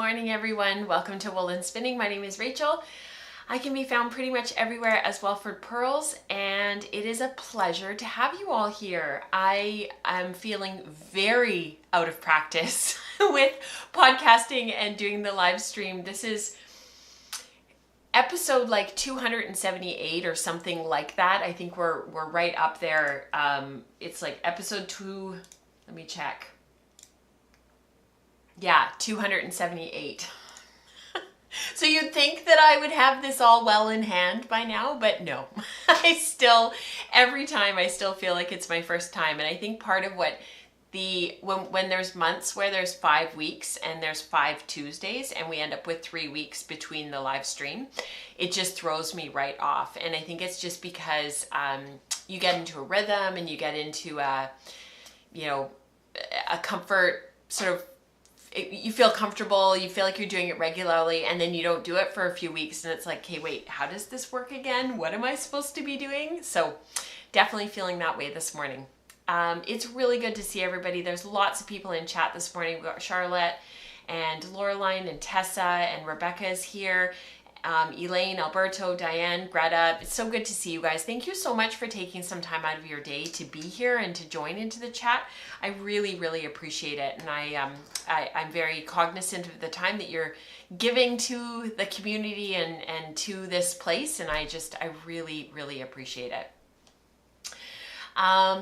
morning, everyone. Welcome to Woolen Spinning. My name is Rachel. I can be found pretty much everywhere as Wellford Pearls, and it is a pleasure to have you all here. I am feeling very out of practice with podcasting and doing the live stream. This is episode like 278 or something like that. I think we're right up there. It's like episode 2. Let me check. Yeah, 278. So you'd think that I would have this all well in hand by now, but no. Every time I still feel like it's my first time. And I think part of what when there's months where there's 5 weeks and there's 5 Tuesdays and we end up with 3 weeks between the live stream, it just throws me right off. And I think it's just because you get into a rhythm and you get into a comfort sort of, you feel comfortable, you feel like you're doing it regularly, and then you don't do it for a few weeks and it's like, okay, wait, how does this work again? What am I supposed to be doing? So definitely feeling that way this morning. It's really good to see everybody. There's lots of people in chat this morning. We've got Charlotte and Laureline and Tessa and Rebecca is here. Elaine, Alberto, Diane, Greta. It's so good to see you guys. Thank you so much for taking some time out of your day to be here and to join into the chat. I really, really appreciate it. And I'm very cognizant of the time that you're giving to the community and to this place. And I really, really appreciate it.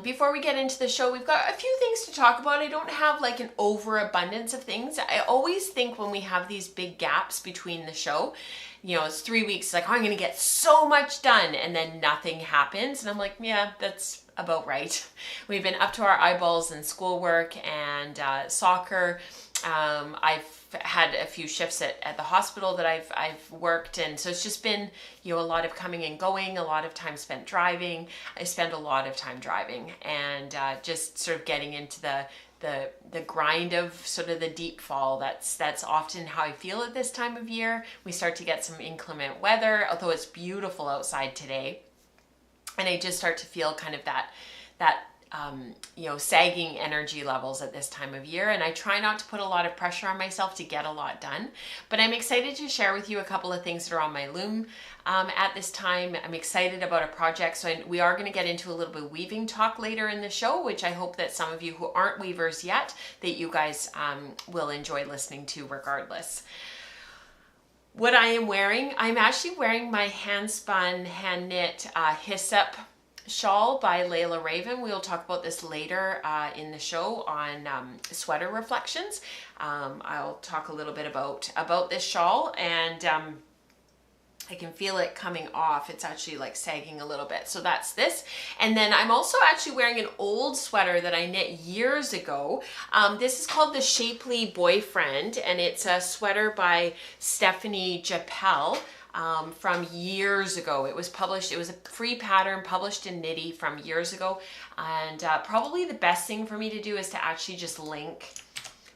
Before we get into the show, we've got a few things to talk about. I don't have like an overabundance of things. I always think when we have these big gaps between the show, it's 3 weeks, like, oh, I'm going to get so much done, and then nothing happens. And I'm like, yeah, that's about right. We've been up to our eyeballs in schoolwork and soccer. I've had a few shifts at the hospital that I've worked, and so it's just been a lot of coming and going, a lot of time spent driving. I spend a lot of time driving and just sort of getting into the grind of sort of the deep fall. That's often how I feel at this time of year. We start to get some inclement weather, although it's beautiful outside today, and I just start to feel kind of that sagging energy levels at this time of year. And I try not to put a lot of pressure on myself to get a lot done, but I'm excited to share with you a couple of things that are on my loom at this time. I'm excited about a project. So we are going to get into a little bit of weaving talk later in the show, which I hope that some of you who aren't weavers yet, that you guys will enjoy listening to regardless. What I am wearing, I'm actually wearing my Handspun hand knit Hyssop shawl by Layla Raven. We'll talk about this later in the show on sweater reflections. I'll talk a little bit about this shawl, and I can feel it coming off. It's actually like sagging a little bit. So that's this. And then I'm also actually wearing an old sweater that I knit years ago. This is called the Shapely Boyfriend, and it's a sweater by Stephanie Japel. From years ago. It was published, it was a free pattern published in Knitty from years ago. And probably the best thing for me to do is to actually just link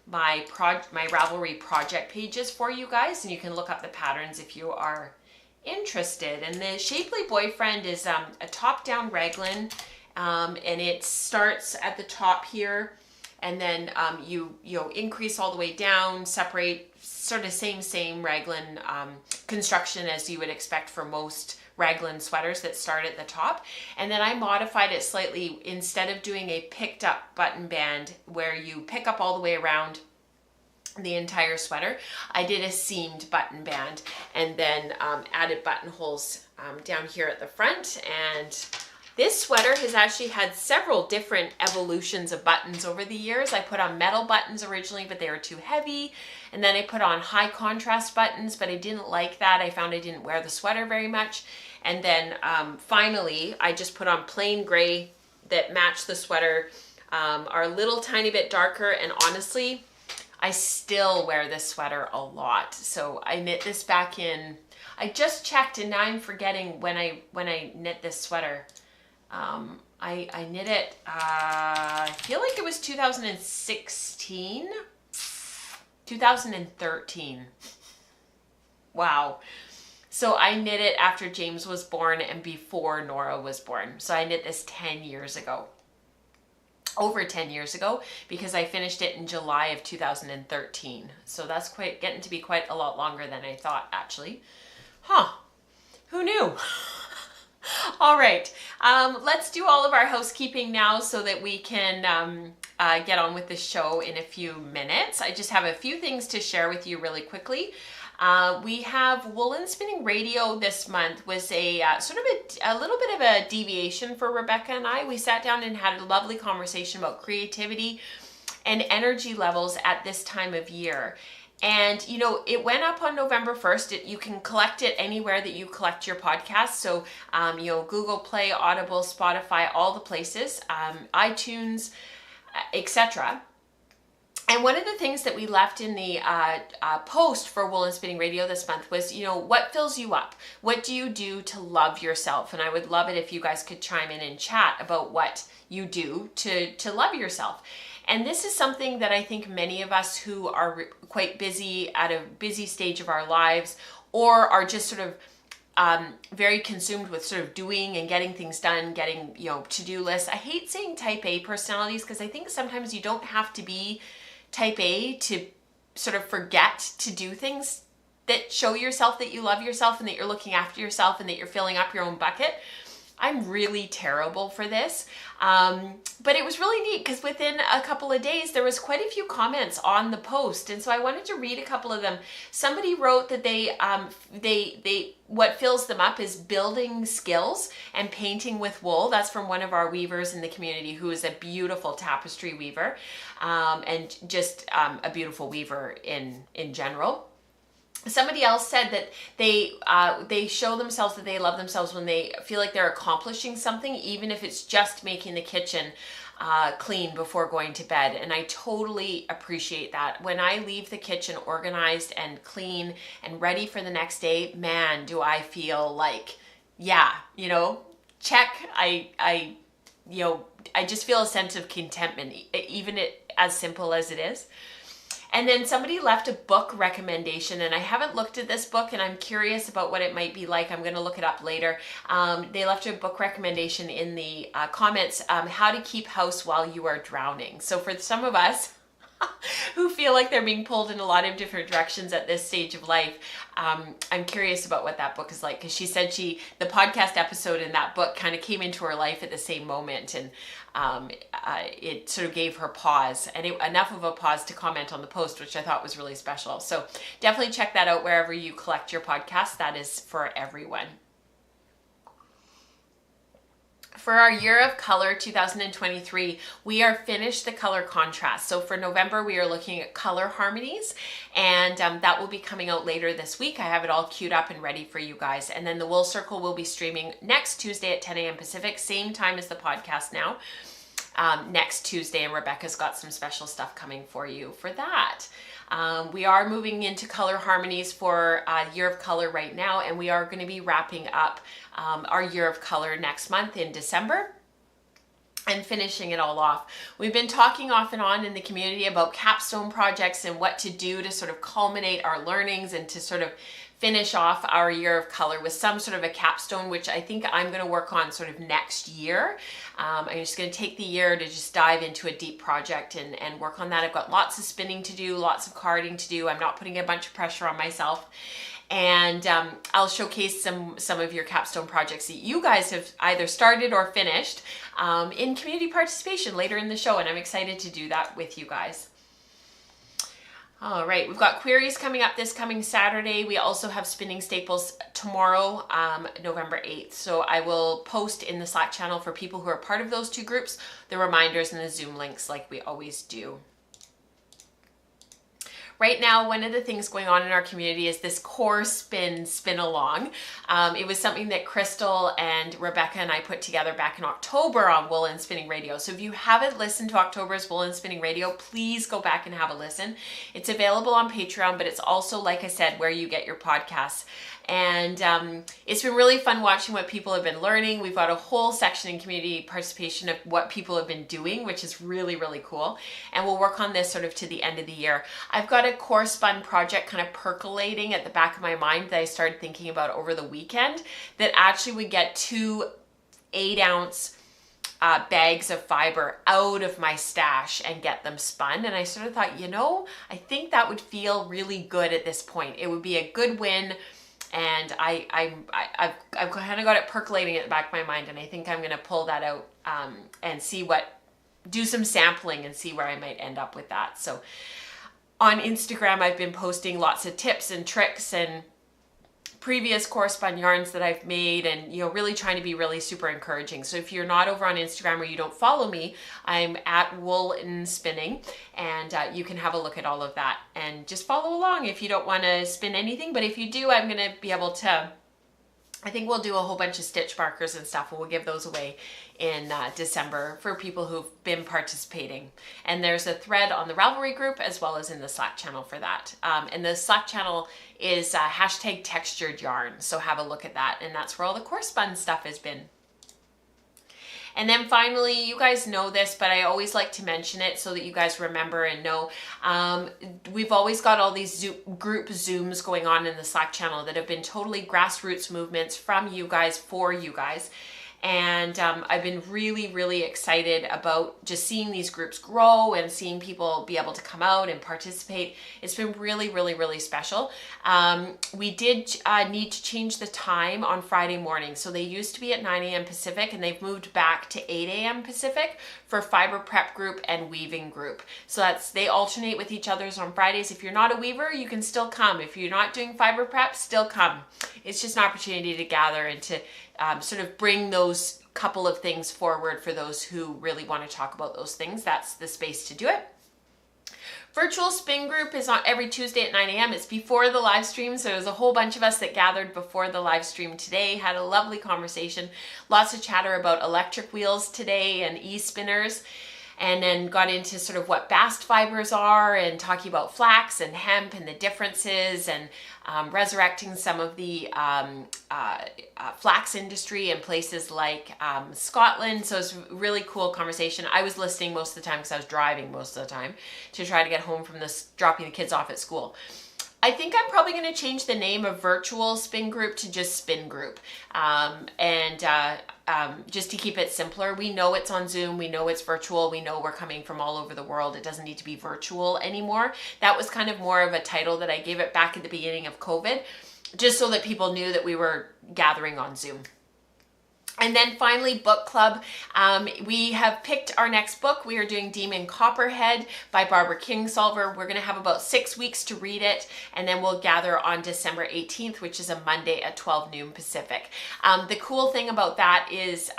my Ravelry project pages for you guys, and you can look up the patterns if you are interested. And the Shapely Boyfriend is a top-down raglan, and it starts at the top here, and then you increase all the way down, separate, sort of same raglan construction as you would expect for most raglan sweaters that start at the top. And then I modified it slightly. Instead of doing a picked up button band where you pick up all the way around the entire sweater, I did a seamed button band and then added buttonholes down here at the front. And this sweater has actually had several different evolutions of buttons over the years. I put on metal buttons originally, but they were too heavy. And then I put on high contrast buttons, but I didn't like that. I found I didn't wear the sweater very much. And then finally, I just put on plain gray that match the sweater, are a little tiny bit darker. And honestly, I still wear this sweater a lot. So I knit this back in, I just checked and now I'm forgetting when I knit this sweater. I knit it, I feel like it was 2016, 2013. Wow. So I knit it after James was born and before Nora was born. So I knit this 10 years ago. over 10 years ago, because I finished it in July of 2013. So that's getting to be quite a lot longer than I thought, actually. Who knew? All right, let's do all of our housekeeping now so that we can get on with the show in a few minutes. I just have a few things to share with you really quickly. We have Woolen Spinning Radio this month was a sort of a little bit of a deviation for Rebecca and I. We sat down and had a lovely conversation about creativity and energy levels at this time of year. And, you know, it went up on November 1st. You can collect it anywhere that you collect your podcasts. So, you know, Google Play, Audible, Spotify, all the places, iTunes, etc. And one of the things that we left in the post for Woolen Spinning Radio this month was, you know, what fills you up? What do you do to love yourself? And I would love it if you guys could chime in and chat about what you do to love yourself. And this is something that I think many of us who are quite busy at a busy stage of our lives, or are just sort of very consumed with sort of doing and getting things done, getting, you know, to-do lists. I hate saying type A personalities because I think sometimes you don't have to be type A to sort of forget to do things that show yourself that you love yourself and that you're looking after yourself and that you're filling up your own bucket. I'm really terrible for this, but it was really neat because within a couple of days there was quite a few comments on the post, and so I wanted to read a couple of them. Somebody wrote that they what fills them up is building skills and painting with wool. That's from one of our weavers in the community who is a beautiful tapestry weaver, and just a beautiful weaver in general. Somebody else said that they show themselves that they love themselves when they feel like they're accomplishing something, even if it's just making the kitchen clean before going to bed. And I totally appreciate that. When I leave the kitchen organized and clean and ready for the next day, man, do I feel like, yeah, you know, check. I just feel a sense of contentment, even as simple as it is. And then somebody left a book recommendation, and I haven't looked at this book and I'm curious about what it might be like. I'm going to look it up later. They left a book recommendation in the comments, How to Keep House While You Are Drowning. So for some of us who feel like they're being pulled in a lot of different directions at this stage of life, I'm curious about what that book is like, because she said the podcast episode in that book kind of came into her life at the same moment, and it sort of gave her pause, and enough of a pause to comment on the post, which I thought was really special. So definitely check that out wherever you collect your podcasts. That is for everyone. For our Year of Color 2023, we are finished the color contrast. So for November, we are looking at color harmonies, and that will be coming out later this week. I have it all queued up and ready for you guys. And then the Wool Circle will be streaming next Tuesday at 10 a.m. Pacific, same time as the podcast now, next Tuesday. And Rebecca's got some special stuff coming for you for that. We are moving into color harmonies for Year of Color right now, and we are going to be wrapping up our Year of Color next month in December and finishing it all off. We've been talking off and on in the community about capstone projects and what to do to sort of culminate our learnings and to sort of finish off our Year of Color with some sort of a capstone, which I think I'm going to work on sort of next year. I'm just going to take the year to just dive into a deep project and work on that. I've got lots of spinning to do, lots of carding to do. I'm not putting a bunch of pressure on myself. And I'll showcase some of your capstone projects that you guys have either started or finished in community participation later in the show. And I'm excited to do that with you guys. All right, we've got queries coming up this coming Saturday. We also have spinning staples tomorrow, November 8th. So I will post in the Slack channel for people who are part of those two groups, the reminders and the Zoom links like we always do. Right now, one of the things going on in our community is this core spin along. It was something that Crystal and Rebecca and I put together back in October on Woolen Spinning Radio. So if you haven't listened to October's Woolen Spinning Radio, please go back and have a listen. It's available on Patreon, but it's also, like I said, where you get your podcasts. And it's been really fun watching what people have been learning. We've got a whole section in community participation of what people have been doing, which is really, really cool. And we'll work on this sort of to the end of the year. I've got a core spun project kind of percolating at the back of my mind that I started thinking about over the weekend that actually would get 2 8-ounce bags of fiber out of my stash and get them spun. And I sort of thought, you know, I think that would feel really good at this point. It would be a good win. And I've kind of got it percolating at the back of my mind, and I think I'm going to pull that out and do some sampling and see where I might end up with that. So on Instagram, I've been posting lots of tips and tricks and previous core spun yarns that I've made, and really trying to be really super encouraging. So if you're not over on Instagram or you don't follow me, I'm at Wool and Spinning, and you can have a look at all of that and just follow along if you don't want to spin anything. But if you do, I'm going to be able to, I think we'll do a whole bunch of stitch markers and stuff, and we'll give those away in December for people who've been participating. And there's a thread on the Ravelry group as well as in the Slack channel for that. And the Slack channel is hashtag textured yarn, so have a look at that. And that's where all the core spun stuff has been. And then finally, you guys know this, but I always like to mention it so that you guys remember and know. We've always got all these group Zooms going on in the Slack channel that have been totally grassroots movements from you guys for you guys. And I've been really, really excited about just seeing these groups grow and seeing people be able to come out and participate. It's been really, really, really special. We did need to change the time on Friday morning. So they used to be at 9 a.m. Pacific, and they've moved back to 8 a.m. Pacific for fiber prep group and weaving group. So they alternate with each other's on Fridays. If you're not a weaver, you can still come. If you're not doing fiber prep, still come. It's just an opportunity to gather and to sort of bring those couple of things forward for those who really want to talk about those things. That's the space to do it. Virtual spin group is on every Tuesday at 9 a.m. It's before the live stream, so there's a whole bunch of us that gathered before the live stream today, had a lovely conversation, lots of chatter about electric wheels today and e-spinners, and then got into sort of what bast fibers are and talking about flax and hemp and the differences, and resurrecting some of the flax industry in places like Scotland. So it's a really cool conversation. I was listening most of the time because I was driving most of the time to try to get home from dropping the kids off at school. I think I'm probably going to change the name of virtual spin group to just spin group. Just to keep it simpler. We know it's on Zoom, we know it's virtual, we know we're coming from all over the world. It doesn't need to be virtual anymore. That was kind of more of a title that I gave it back at the beginning of COVID, just so that people knew that we were gathering on Zoom. And then finally, book club. We have picked our next book. We are doing Demon Copperhead by Barbara Kingsolver. We're going to have about 6 weeks to read it, and then we'll gather on December 18th, which is a Monday at 12 noon Pacific. The cool thing about that is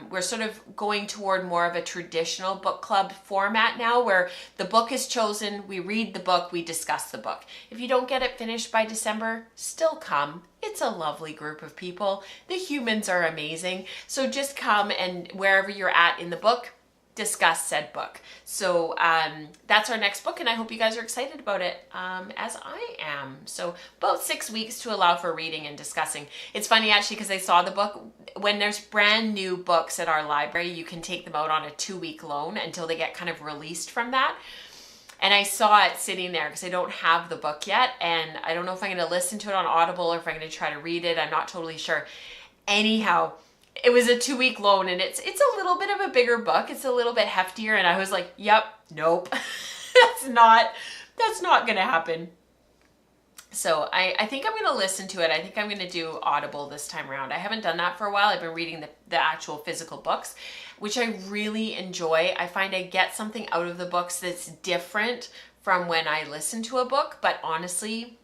we're sort of going toward more of a traditional book club format now, where the book is chosen, we read the book, we discuss the book. If you don't get it finished by December, still come. It's a lovely group of people. The humans are amazing. So just come, and wherever you're at in the book, discuss said book. So that's our next book, and I hope you guys are excited about it, as I am. So about 6 weeks to allow for reading and discussing. It's funny actually, because I saw the book. When there's brand new books at our library, you can take them out on a 2-week loan until they get kind of released from that. And I saw it sitting there because I don't have the book yet, and I don't know if I'm going to listen to it on Audible or if I'm going to try to read it. I'm not totally sure. Anyhow, it was a 2-week loan, and it's a little bit of a bigger book. It's a little bit heftier, and I was like, yep, nope, that's not going to happen. So I think I'm going to listen to it. I think I'm going to do Audible this time around. I haven't done that for a while. I've been reading the actual physical books, which I really enjoy. I find I get something out of the books that's different from when I listen to a book, but honestly,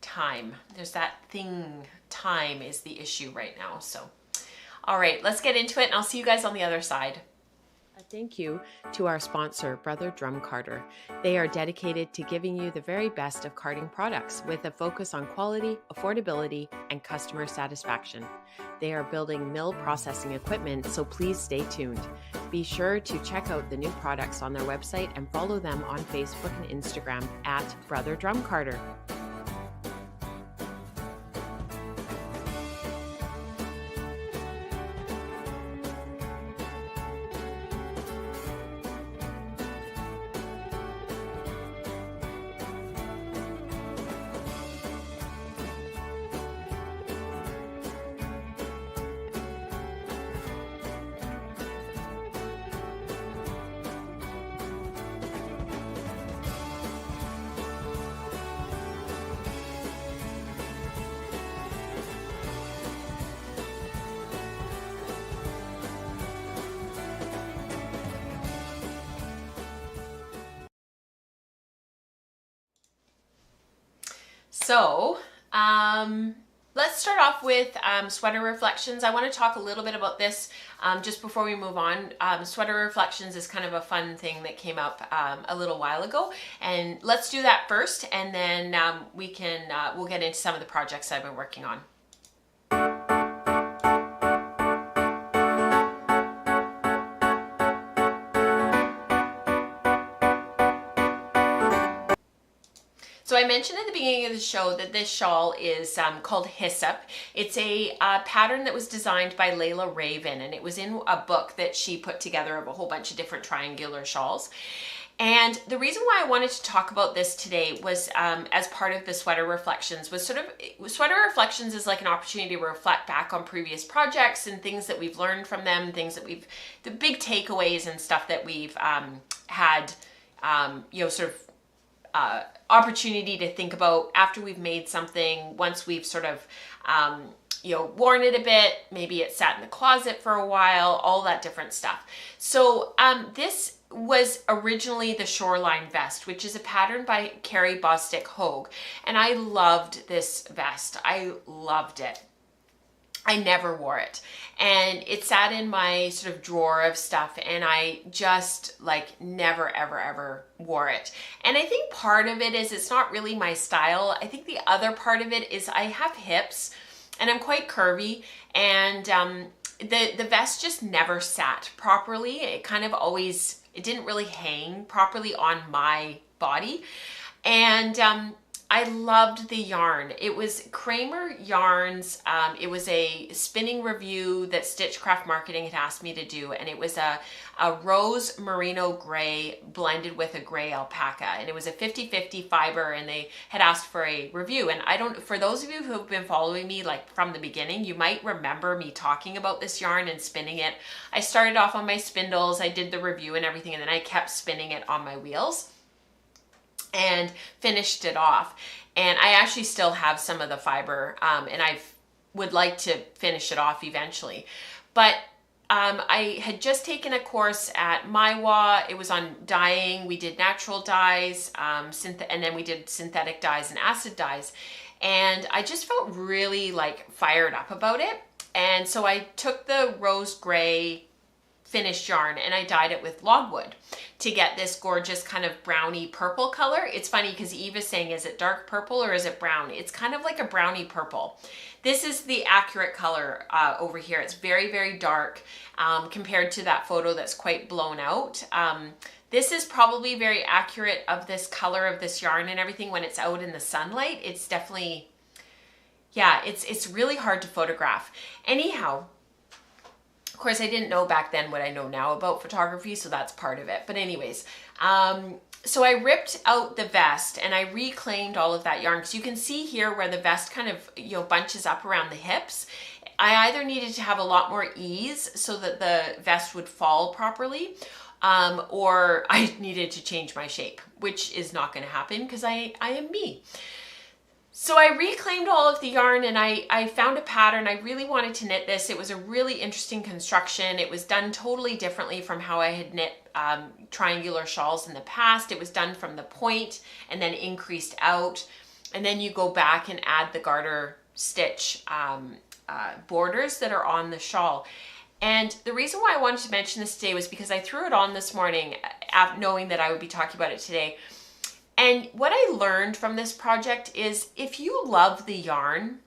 time. There's that thing. Time is the issue right now. So, all right, let's get into it, and I'll see you guys on the other side. A thank you to our sponsor, Brother Drum Carder. They are dedicated to giving you the very best of carding products with a focus on quality, affordability, and customer satisfaction. They are building mill processing equipment, so please stay tuned. Be sure to check out the new products on their website and follow them on Facebook and Instagram at Brother Drum Carder. So, let's start off with sweater reflections. I want to talk a little bit about this just before we move on. Sweater reflections is kind of a fun thing that came up a little while ago, and let's do that first, and then we'll get into some of the projects I've been working on. So I mentioned at the beginning of the show that this shawl is called Hyssop. It's a pattern that was designed by Layla Raven, and it was in a book that she put together of a whole bunch of different triangular shawls. And the reason why I wanted to talk about this today was as part of the sweater reflections was sweater reflections is like an opportunity to reflect back on previous projects and things that we've learned from them, things that the big takeaways and stuff that we've had, sort of opportunity to think about after we've made something, once we've sort of, worn it a bit, maybe it sat in the closet for a while, all that different stuff. So this was originally the Shoreline vest, which is a pattern by Carrie Bostic Hogue. And I loved this vest. I loved it. I never wore it, and it sat in my sort of drawer of stuff, and I just like never ever wore it. And I think part of it is it's not really my style. I think the other part of it is I have hips and I'm quite curvy, and the vest just never sat properly. It kind of always, it didn't really hang properly on my body. And I loved the yarn. It was Kramer Yarns. It was a spinning review that Stitchcraft Marketing had asked me to do, and it was a rose merino gray blended with a gray alpaca, and it was a 50-50 fiber, and they had asked for a review. And for those of you who have been following me like from the beginning, you might remember me talking about this yarn and spinning it. I started off on my spindles, I did the review and everything, and then I kept spinning it on my wheels and finished it off. And I actually still have some of the fiber, and I would like to finish it off eventually. But I had just taken a course at Maiwa. It was on dyeing. We did natural dyes, and then we did synthetic dyes and acid dyes. And I just felt really like fired up about it. And so I took the rose gray finished yarn and I dyed it with logwood to get this gorgeous kind of browny purple color. It's funny because Eva's saying, is it dark purple or is it brown? It's kind of like a browny purple. This is the accurate color over here. It's very, very dark compared to that photo that's quite blown out. This is probably very accurate of this color of this yarn and everything when it's out in the sunlight. It's definitely, yeah, it's really hard to photograph. Anyhow, of course, I didn't know back then what I know now about photography, so that's part of it. But anyways, so I ripped out the vest and I reclaimed all of that yarn, because you can see here where the vest kind of, bunches up around the hips. I either needed to have a lot more ease so that the vest would fall properly, or I needed to change my shape, which is not going to happen because I am me. So I reclaimed all of the yarn and I found a pattern. I really wanted to knit this. It was a really interesting construction. It was done totally differently from how I had knit triangular shawls in the past. It was done from the point and then increased out. And then you go back and add the garter stitch borders that are on the shawl. And the reason why I wanted to mention this today was because I threw it on this morning knowing that I would be talking about it today. And what I learned from this project is if you love the yarn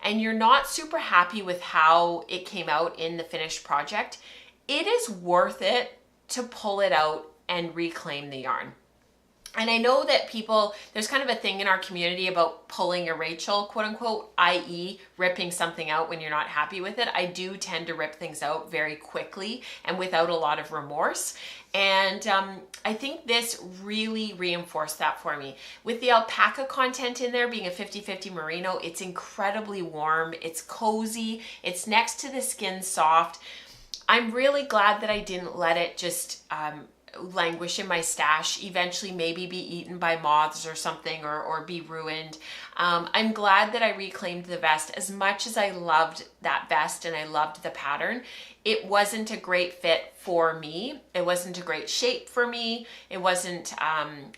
and you're not super happy with how it came out in the finished project, it is worth it to pull it out and reclaim the yarn. And I know that there's kind of a thing in our community about pulling a Rachel, quote unquote, i.e. ripping something out when you're not happy with it. I do tend to rip things out very quickly and without a lot of remorse. And I think this really reinforced that for me. With the alpaca content in there being a 50-50 merino, it's incredibly warm, it's cozy, it's next to the skin soft. I'm really glad that I didn't let it just languish in my stash, eventually maybe be eaten by moths or something, or be ruined. I'm glad that I reclaimed the vest. As much as I loved that vest and I loved the pattern, it wasn't a great fit for me. It wasn't a great shape for me. It wasn't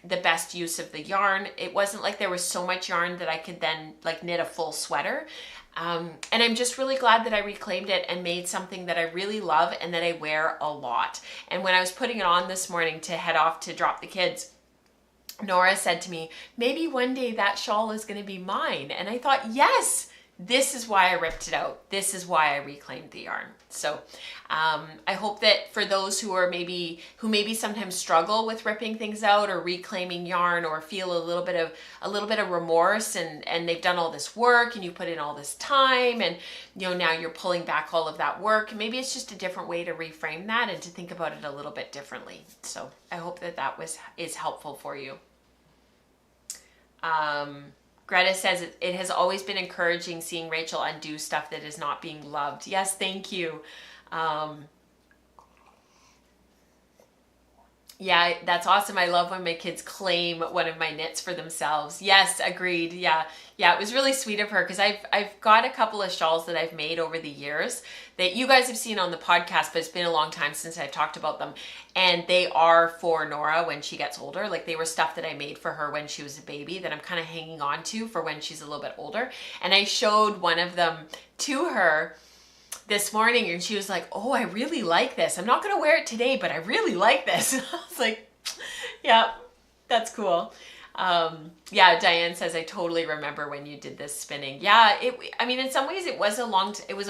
the best use of the yarn. It wasn't like there was so much yarn that I could then like knit a full sweater. And I'm just really glad that I reclaimed it and made something that I really love and that I wear a lot. And when I was putting it on this morning to head off to drop the kids, Nora said to me, maybe one day that shawl is going to be mine. And I thought, yes, this is why I ripped it out. This is why I reclaimed the yarn. So I hope that for those who maybe sometimes struggle with ripping things out or reclaiming yarn, or feel a little bit of remorse, and they've done all this work and you put in all this time, and now you're pulling back all of that work. Maybe it's just a different way to reframe that and to think about it a little bit differently. So I hope that is helpful for you. Greta says it has always been encouraging seeing Rachel undo stuff that is not being loved. Yes, thank you. Yeah, that's awesome. I love when my kids claim one of my knits for themselves. Yes, agreed. Yeah, it was really sweet of her, because I've got a couple of shawls that I've made over the years that you guys have seen on the podcast, but it's been a long time since I've talked about them. And they are for Nora when she gets older. Like, they were stuff that I made for her when she was a baby that I'm kind of hanging on to for when she's a little bit older. And I showed one of them to her this morning, and she was like, oh, I really like this. I'm not going to wear it today, but I really like this. And I was like, yeah, that's cool. Yeah, Diane says, I totally remember when you did this spinning. Yeah, I mean, in some ways it was a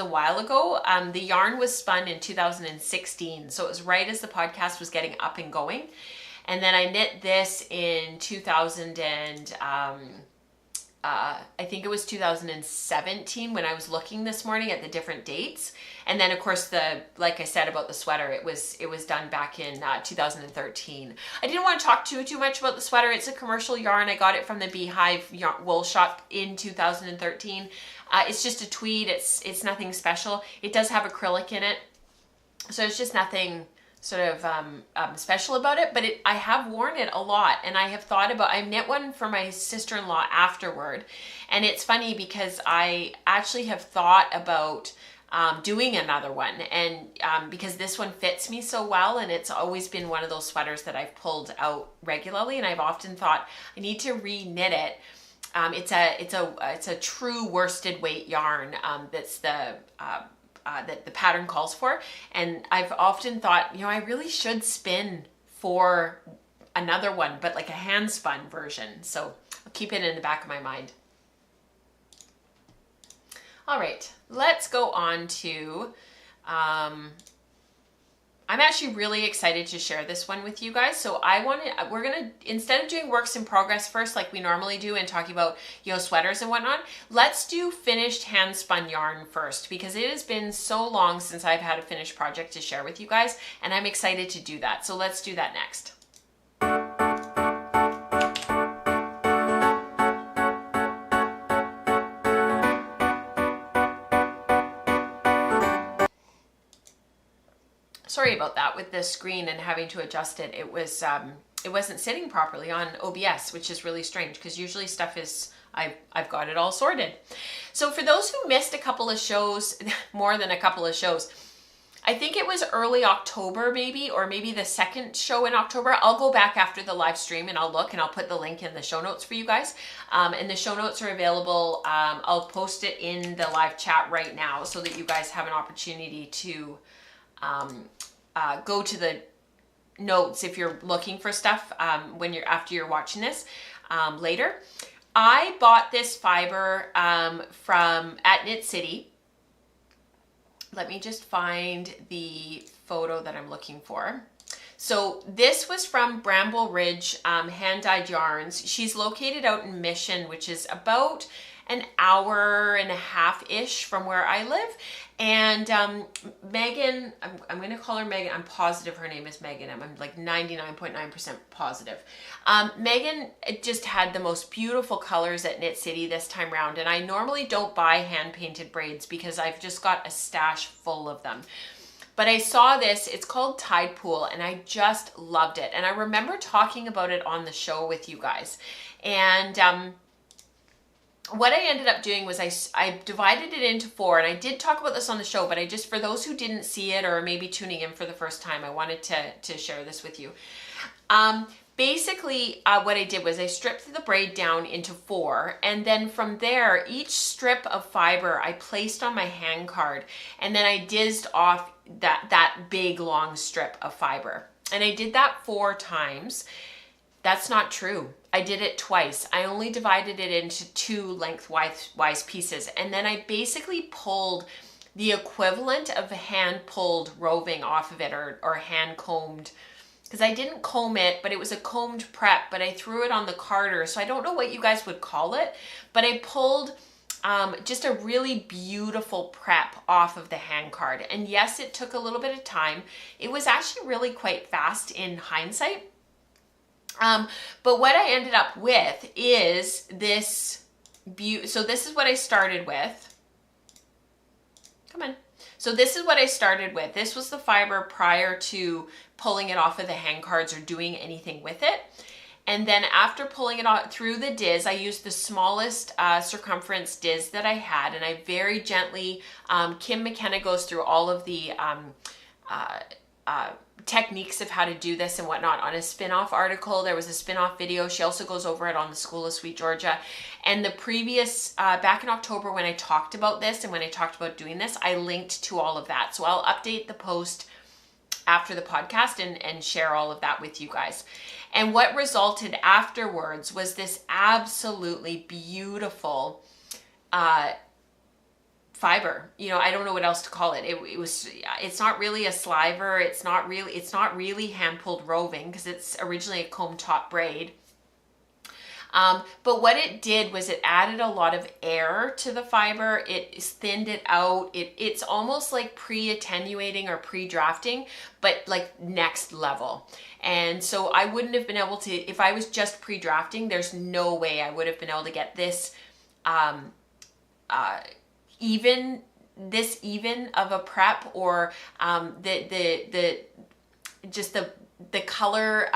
while ago. The yarn was spun in 2016. So it was right as the podcast was getting up and going. And then I knit this in 2000 and, I think it was 2017 when I was looking this morning at the different dates. And then of course, like I said about the sweater, it was done back in 2013. I didn't want to talk too much about the sweater. It's a commercial yarn. I got it from the Beehive wool shop in 2013. It's just a tweed. It's nothing special. It does have acrylic in it, so it's just nothing sort of special about it, but I have worn it a lot, and I have thought about, I knit one for my sister-in-law afterward, and it's funny because I actually have thought about doing another one, and because this one fits me so well, and it's always been one of those sweaters that I've pulled out regularly, and I've often thought I need to re-knit it. It's a true worsted weight yarn that's that the pattern calls for, and I've often thought, I really should spin for another one, but like a hand spun version. So I'll keep it in the back of my mind. All right, let's go on to I'm actually really excited to share this one with you guys. So we're gonna, instead of doing works in progress first, like we normally do and talking about, sweaters and whatnot, let's do finished hand spun yarn first, because it has been so long since I've had a finished project to share with you guys, and I'm excited to do that. So let's do that next. Sorry about that with the screen and having to adjust it. It wasn't sitting properly on OBS, which is really strange, because usually stuff is, I've got it all sorted. So for those who missed a couple of shows, more than a couple of shows, I think it was early October maybe, or maybe the second show in October. I'll go back after the live stream and I'll look, and I'll put the link in the show notes for you guys. And the show notes are available. I'll post it in the live chat right now so that you guys have an opportunity to go to the notes if you're looking for stuff after you're watching this later. I bought this fiber from at Knit City. Let me just find the photo that I'm looking for. So this was from Bramble Ridge Hand Dyed Yarns. She's located out in Mission, which is about an hour and a half-ish from where I live. And Megan, I'm going to call her Megan. I'm positive her name is Megan. I'm like 99.9% positive. Megan just had the most beautiful colors at Knit City this time around. And I normally don't buy hand-painted braids because I've just got a stash full of them. But I saw this, it's called Tidepool, and I just loved it. And I remember talking about it on the show with you guys. And what I ended up doing was I divided it into 4, and I did talk about this on the show, but I just, for those who didn't see it or maybe tuning in for the first time, I wanted to share this with you. Basically, what I did was I stripped the braid down into 4, and then from there, each strip of fiber I placed on my hand card, and then I dizzed off that big long strip of fiber. And I did that 4 times. That's not true. I did it twice. I only divided it into 2 lengthwise pieces. And then I basically pulled the equivalent of hand pulled roving off of it, or hand combed, because I didn't comb it, but it was a combed prep, but I threw it on the carder. So I don't know what you guys would call it, but I pulled just a really beautiful prep off of the hand card. And yes, it took a little bit of time. It was actually really quite fast in hindsight. But what I ended up with is this so this is what I started with. Come on. So this is what I started with. This was the fiber prior to pulling it off of the hand cards or doing anything with it. And then after pulling it out through the diz, I used the smallest circumference diz that I had, and I very gently, Kim McKenna goes through all of the techniques of how to do this and whatnot on a spin-off article. There was a spin-off video. She also goes over it on the School of Sweet Georgia. And the previous, back in October when I talked about this and when I talked about doing this, I linked to all of that. So I'll update the post after the podcast and share all of that with you guys. And what resulted afterwards was this absolutely beautiful fiber. You know, I don't know what else to call it. It's not really a sliver. It's not really hand pulled roving, because it's originally a comb top braid. But what it did was it added a lot of air to the fiber. It thinned it out. It's almost like pre-attenuating or pre-drafting, but like next level. And so I wouldn't have been able to, if I was just pre-drafting, there's no way I would have been able to get this even of a prep, or the color,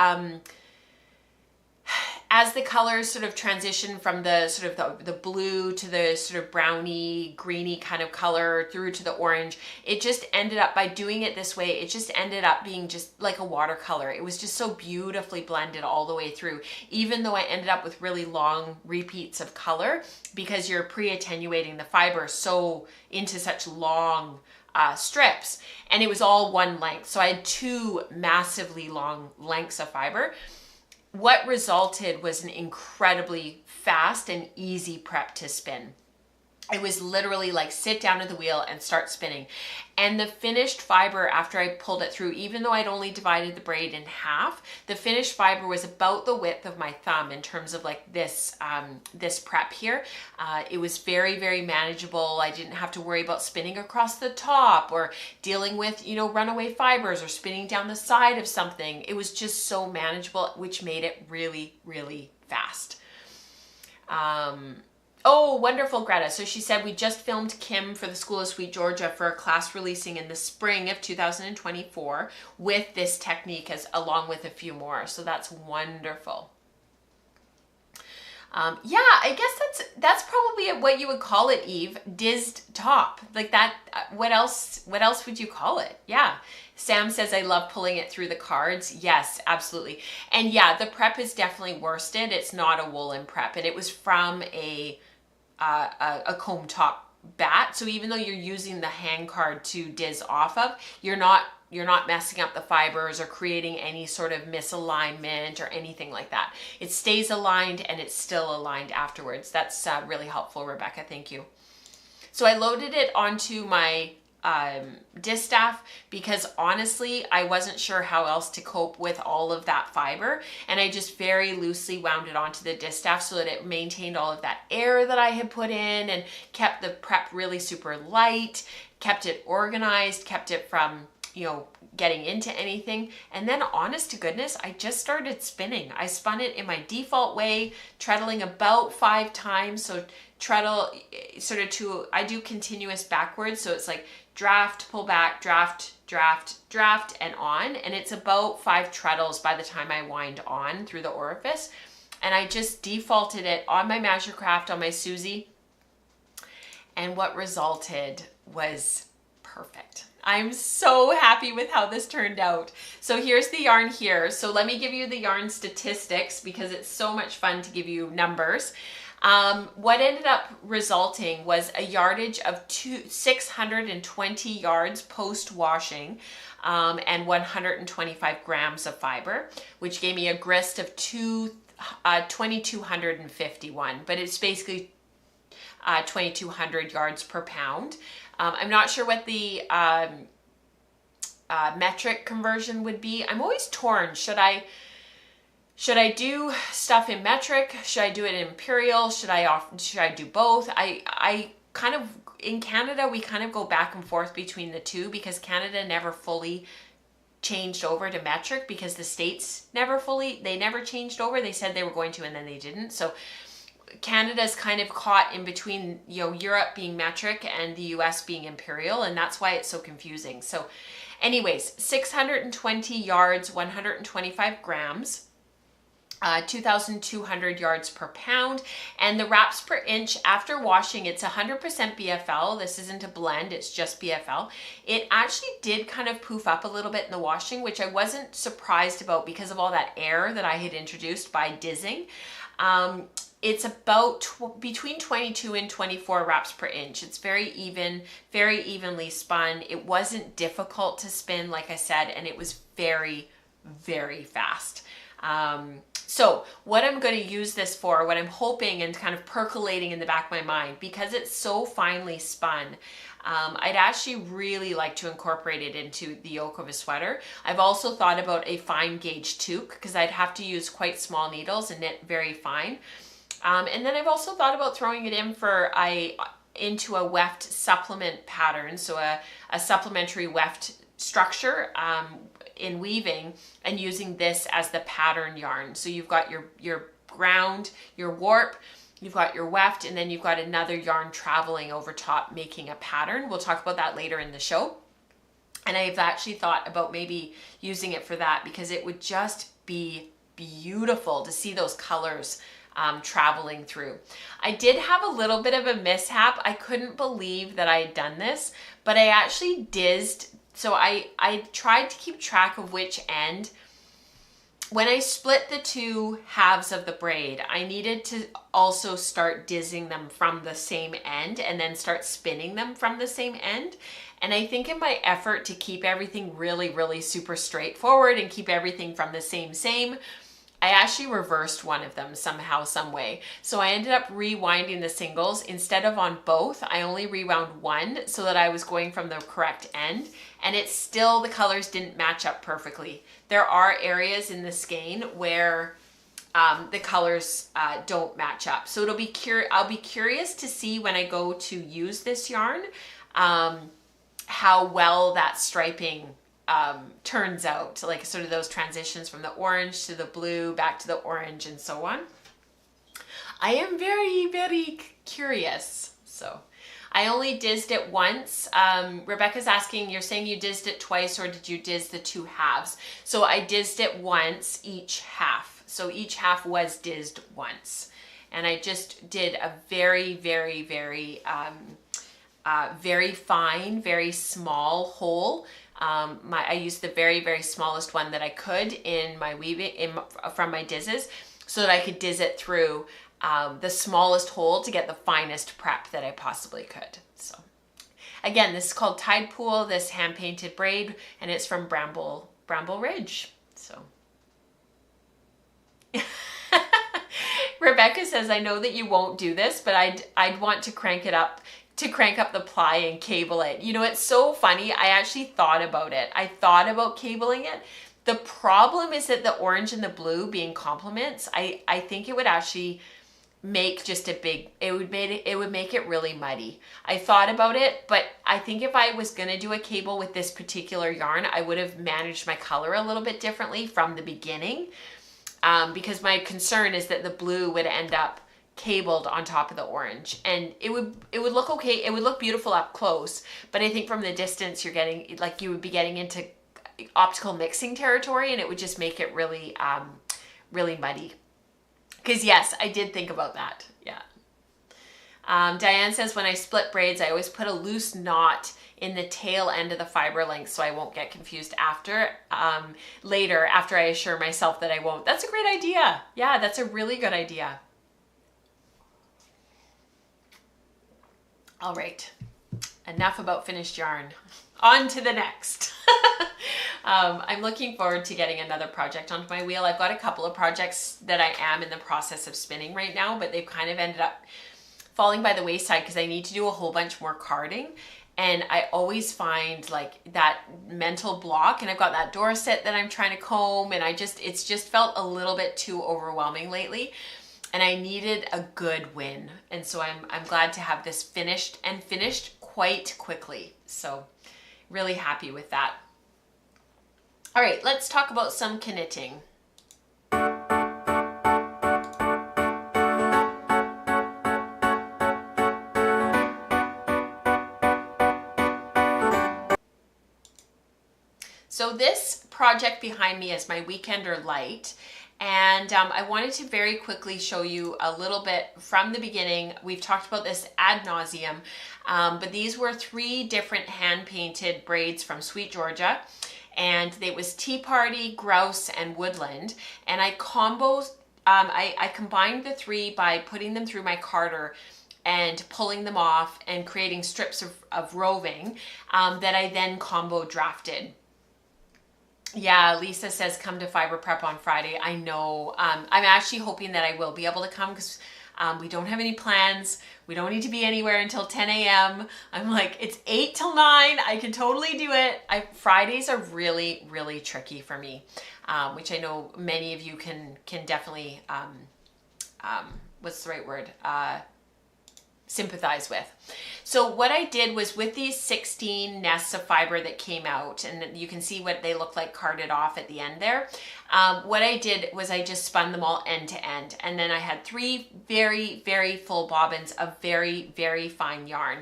as the colors sort of transition from the sort of the blue to the sort of browny, greeny kind of color through to the orange, it just ended up, by doing it this way, it just ended up being just like a watercolor. It was just so beautifully blended all the way through, even though I ended up with really long repeats of color, because you're pre-attenuating the fiber so into such long strips, and it was all one length. So I had 2 massively long lengths of fiber. What resulted was an incredibly fast and easy prep to spin. It was literally like sit down at the wheel and start spinning. And the finished fiber, after I pulled it through, even though I'd only divided the braid in half, the finished fiber was about the width of my thumb in terms of like this prep here. It was very, very manageable. I didn't have to worry about spinning across the top or dealing with, you know, runaway fibers or spinning down the side of something. It was just so manageable, which made it really, really fast. Oh, wonderful, Greta. So she said, we just filmed Kim for the School of Sweet Georgia for a class releasing in the spring of 2024 with this technique, along with a few more. So that's wonderful. Yeah, I guess that's probably what you would call it, Eve. Dizzed top, like that. What else would you call it? Yeah. Sam says, I love pulling it through the cards. Yes, absolutely. And yeah, the prep is definitely worsted. It's not a woolen prep, and it was from a comb top bat. So even though you're using the hand card to diz off of, you're not messing up the fibers or creating any sort of misalignment or anything like that. It stays aligned, and it's still aligned afterwards. That's really helpful, Rebecca. Thank you. So I loaded it onto my distaff, because honestly I wasn't sure how else to cope with all of that fiber, and I just very loosely wound it onto the distaff so that it maintained all of that air that I had put in and kept the prep really super light, kept it organized, kept it from, you know, getting into anything. And then, honest to goodness, I just started spinning. I spun it in my default way, treadling about 5 times. So treadle sort of I do continuous backwards. So it's like draft, pull back, draft, draft, draft, and on. And it's about 5 treadles by the time I wind on through the orifice. and I just defaulted it on my Measurecraft on my Susie, and what resulted was perfect. I'm so happy with how this turned out. So here's the yarn here. So let me give you the yarn statistics because it's so much fun to give you numbers. What ended up resulting was a yardage of 620 yards post-washing, and 125 grams of fiber, which gave me a grist of 2,251, but it's basically 2,200 yards per pound. I'm not sure what the metric conversion would be. I'm always torn. Should I do stuff in metric? Should I do it in imperial? Should I do both? I kind of, in Canada, we kind of go back and forth between the two because Canada never fully changed over to metric because the States never changed over. They said they were going to and then they didn't. So Canada's kind of caught in between, Europe being metric and the US being imperial, and that's why it's so confusing. So anyways, 620 yards, 125 grams. 2,200 yards per pound, and the wraps per inch after washing, it's 100% BFL. This isn't a blend, it's just BFL. It actually did kind of poof up a little bit in the washing, which I wasn't surprised about because of all that air that I had introduced by dizzing. It's about between 22 and 24 wraps per inch. It's very even, very evenly spun. It wasn't difficult to spin, like I said, and it was very, very fast. So what I'm going to use this for, what I'm hoping and kind of percolating in the back of my mind, because it's so finely spun, I'd actually really like to incorporate it into the yoke of a sweater. I've also thought about a fine gauge toque because I'd have to use quite small needles and knit very fine. And then I've also thought about throwing it into a weft supplement pattern, so a supplementary weft structure in weaving, and using this as the pattern yarn. So you've got your ground, your warp, you've got your weft, and then you've got another yarn traveling over top making a pattern. We'll talk about that later in the show. And I've actually thought about maybe using it for that because it would just be beautiful to see those colors traveling through. I did have a little bit of a mishap. I couldn't believe that I had done this, but I actually dizzed. So I tried to keep track of which end. When I split the two halves of the braid, I needed to also start dizzing them from the same end and then start spinning them from the same end. And I think in my effort to keep everything really, really super straightforward and keep everything from the same, I actually reversed one of them somehow, some way. So I ended up rewinding the singles. Instead of on both, I only rewound one so that I was going from the correct end. And it's still, the colors didn't match up perfectly. There are areas in the skein where the colors don't match up. So I'll be curious to see when I go to use this yarn, how well that striping turns out, like sort of those transitions from the orange to the blue, back to the orange, and so on. I am very, very curious. So I only dizzed it once. Rebecca's asking, you're saying you dizzed it twice, or did you diz the two halves? So I dizzed it once each half. So each half was dizzed once. And I just did a very, very, very, very fine, very small hole. I used the very, very smallest one that I could in my weaving from my dizzes so that I could diz it through the smallest hole to get the finest prep that I possibly could. So again, this is called Tidepool, this hand painted braid, and it's from Bramble Ridge. So Rebecca says, I know that you won't do this, but I'd want to crank up the ply and cable it. You know, it's so funny. I actually thought about it. I thought about cabling it. The problem is that the orange and the blue being complements, I think it would actually make just a big, it would make it really muddy. I thought about it, but I think if I was gonna do a cable with this particular yarn, I would have managed my color a little bit differently from the beginning, because my concern is that the blue would end up cabled on top of the orange, and it would look okay. It would look beautiful up close, but I think from the distance you're getting, like, you would be getting into optical mixing territory, and it would just make it really really muddy. Because yes, I did think about that. Yeah. Diane says, when I split braids, I always put a loose knot in the tail end of the fiber length so I won't get confused later after I assure myself that I won't. That's a great idea. Yeah, that's a really good idea. All right, enough about finished yarn. On to the next. I'm looking forward to getting another project onto my wheel. I've got a couple of projects that I am in the process of spinning right now, but they've kind of ended up falling by the wayside because I need to do a whole bunch more carding. And I always find like that mental block, and I've got that Dorset that I'm trying to comb, and it's just felt a little bit too overwhelming lately. And I needed a good win. And so I'm glad to have this finished quite quickly. So really happy with that. All right, let's talk about some K-nitting. So this project behind me is my Weekender Light. And I wanted to very quickly show you a little bit from the beginning. We've talked about this ad nauseum, but these were 3 different hand-painted braids from Sweet Georgia. And it was Tea Party, Grouse, and Woodland. And I combined the 3 by putting them through my carder and pulling them off and creating strips of roving that I then combo drafted. Yeah, Lisa says come to Fiber Prep on Friday. I know. I'm actually hoping that I will be able to come because we don't have any plans. We don't need to be anywhere until 10 a.m. I'm like, it's 8 till 9. I can totally do it. Fridays are really, really tricky for me, which I know many of you can definitely, what's the right word? Sympathize with. So what I did was with these 16 nests of fiber that came out, and you can see what they look like carded off at the end there. What I did was I just spun them all end to end, and then I had 3 very, very full bobbins of very, very fine yarn.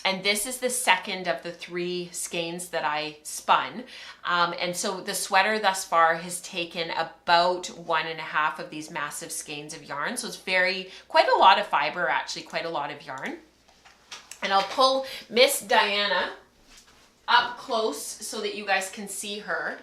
And this is the second of the 3 skeins that I spun. And so the sweater thus far has taken about 1.5 of these massive skeins of yarn. So it's quite a lot of fiber, actually, quite a lot of yarn. And I'll pull Miss Diana up close so that you guys can see her.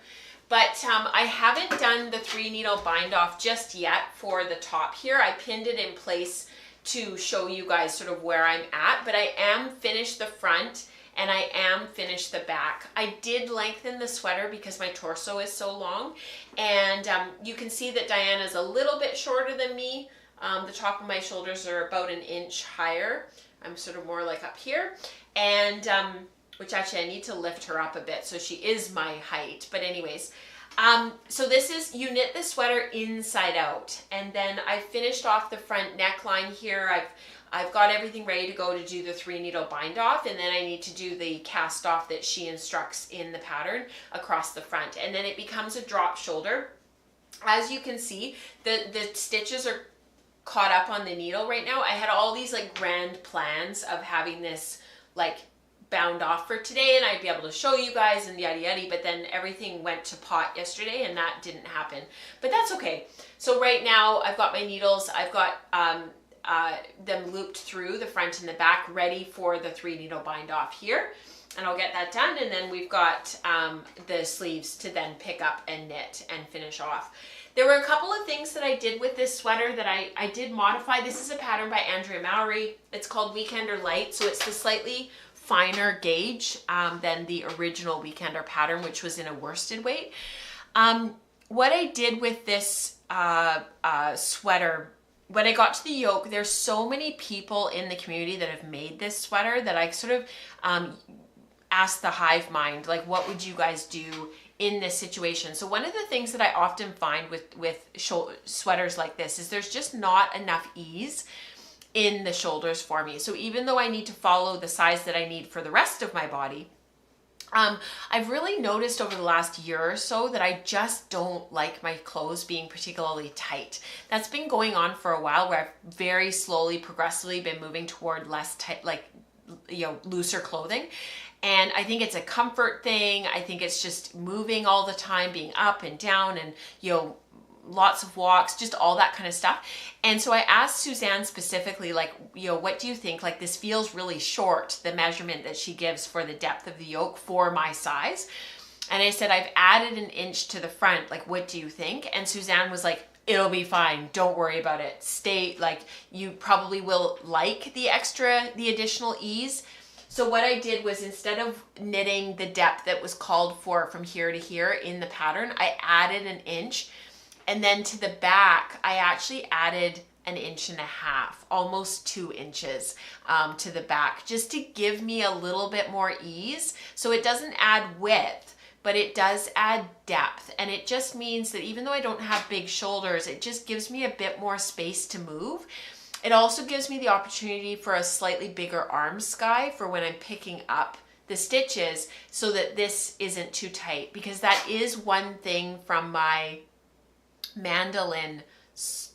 But I haven't done the 3 needle bind off just yet for the top here. I pinned it in place to show you guys sort of where I'm at, but I am finished the front and I am finished the back. I did lengthen the sweater because my torso is so long, and you can see that Diana's a little bit shorter than me. The top of my shoulders are about 1 inch higher. I'm sort of more like up here, and which actually I need to lift her up a bit so she is my height, but anyways. So this is, you knit the sweater inside out, and then I finished off the front neckline here. I've got everything ready to go to do the 3 needle bind off, and then I need to do the cast off that she instructs in the pattern across the front, and then it becomes a drop shoulder. As you can see, the stitches are caught up on the needle right now. I had all these like grand plans of having this like bound off for today, and I'd be able to show you guys and yada yada, but then everything went to pot yesterday and that didn't happen, but that's okay. So right now I've got my needles, I've got them looped through the front and the back, ready for the 3 needle bind off here, and I'll get that done, and then we've got the sleeves to then pick up and knit and finish off. There were a couple of things that I did with this sweater that I did modify. This is a pattern by Andrea Mowry. It's called Weekender Light, so it's the slightly finer gauge than the original Weekender pattern, which was in a worsted weight. What I did with this sweater, when I got to the yoke, there's so many people in the community that have made this sweater that I sort of asked the hive mind, like, what would you guys do in this situation? So one of the things that I often find with sweaters like this is there's just not enough ease in the shoulders for me. So even though I need to follow the size that I need for the rest of my body, I've really noticed over the last year or so that I just don't like my clothes being particularly tight. That's been going on for a while, where I've very slowly, progressively been moving toward less tight, like, you know, looser clothing. And I think it's a comfort thing. I think it's just moving all the time, being up and down and, you know, lots of walks, just all that kind of stuff. And so I asked Suzanne specifically, like, you know, what do you think? Like, this feels really short, the measurement that she gives for the depth of the yoke for my size. And I said, I've added an inch to the front. Like, what do you think? And Suzanne was like, it'll be fine. Don't worry about it. Stay, like, you probably will like the additional ease. So what I did was, instead of knitting the depth that was called for from here to here in the pattern, I added an inch. And then to the back, I actually added an inch and a half, almost 2 inches to the back, just to give me a little bit more ease. So it doesn't add width, but it does add depth. And it just means that even though I don't have big shoulders, it just gives me a bit more space to move. It also gives me the opportunity for a slightly bigger arm sky for when I'm picking up the stitches, so that this isn't too tight, because that is one thing from my mandolin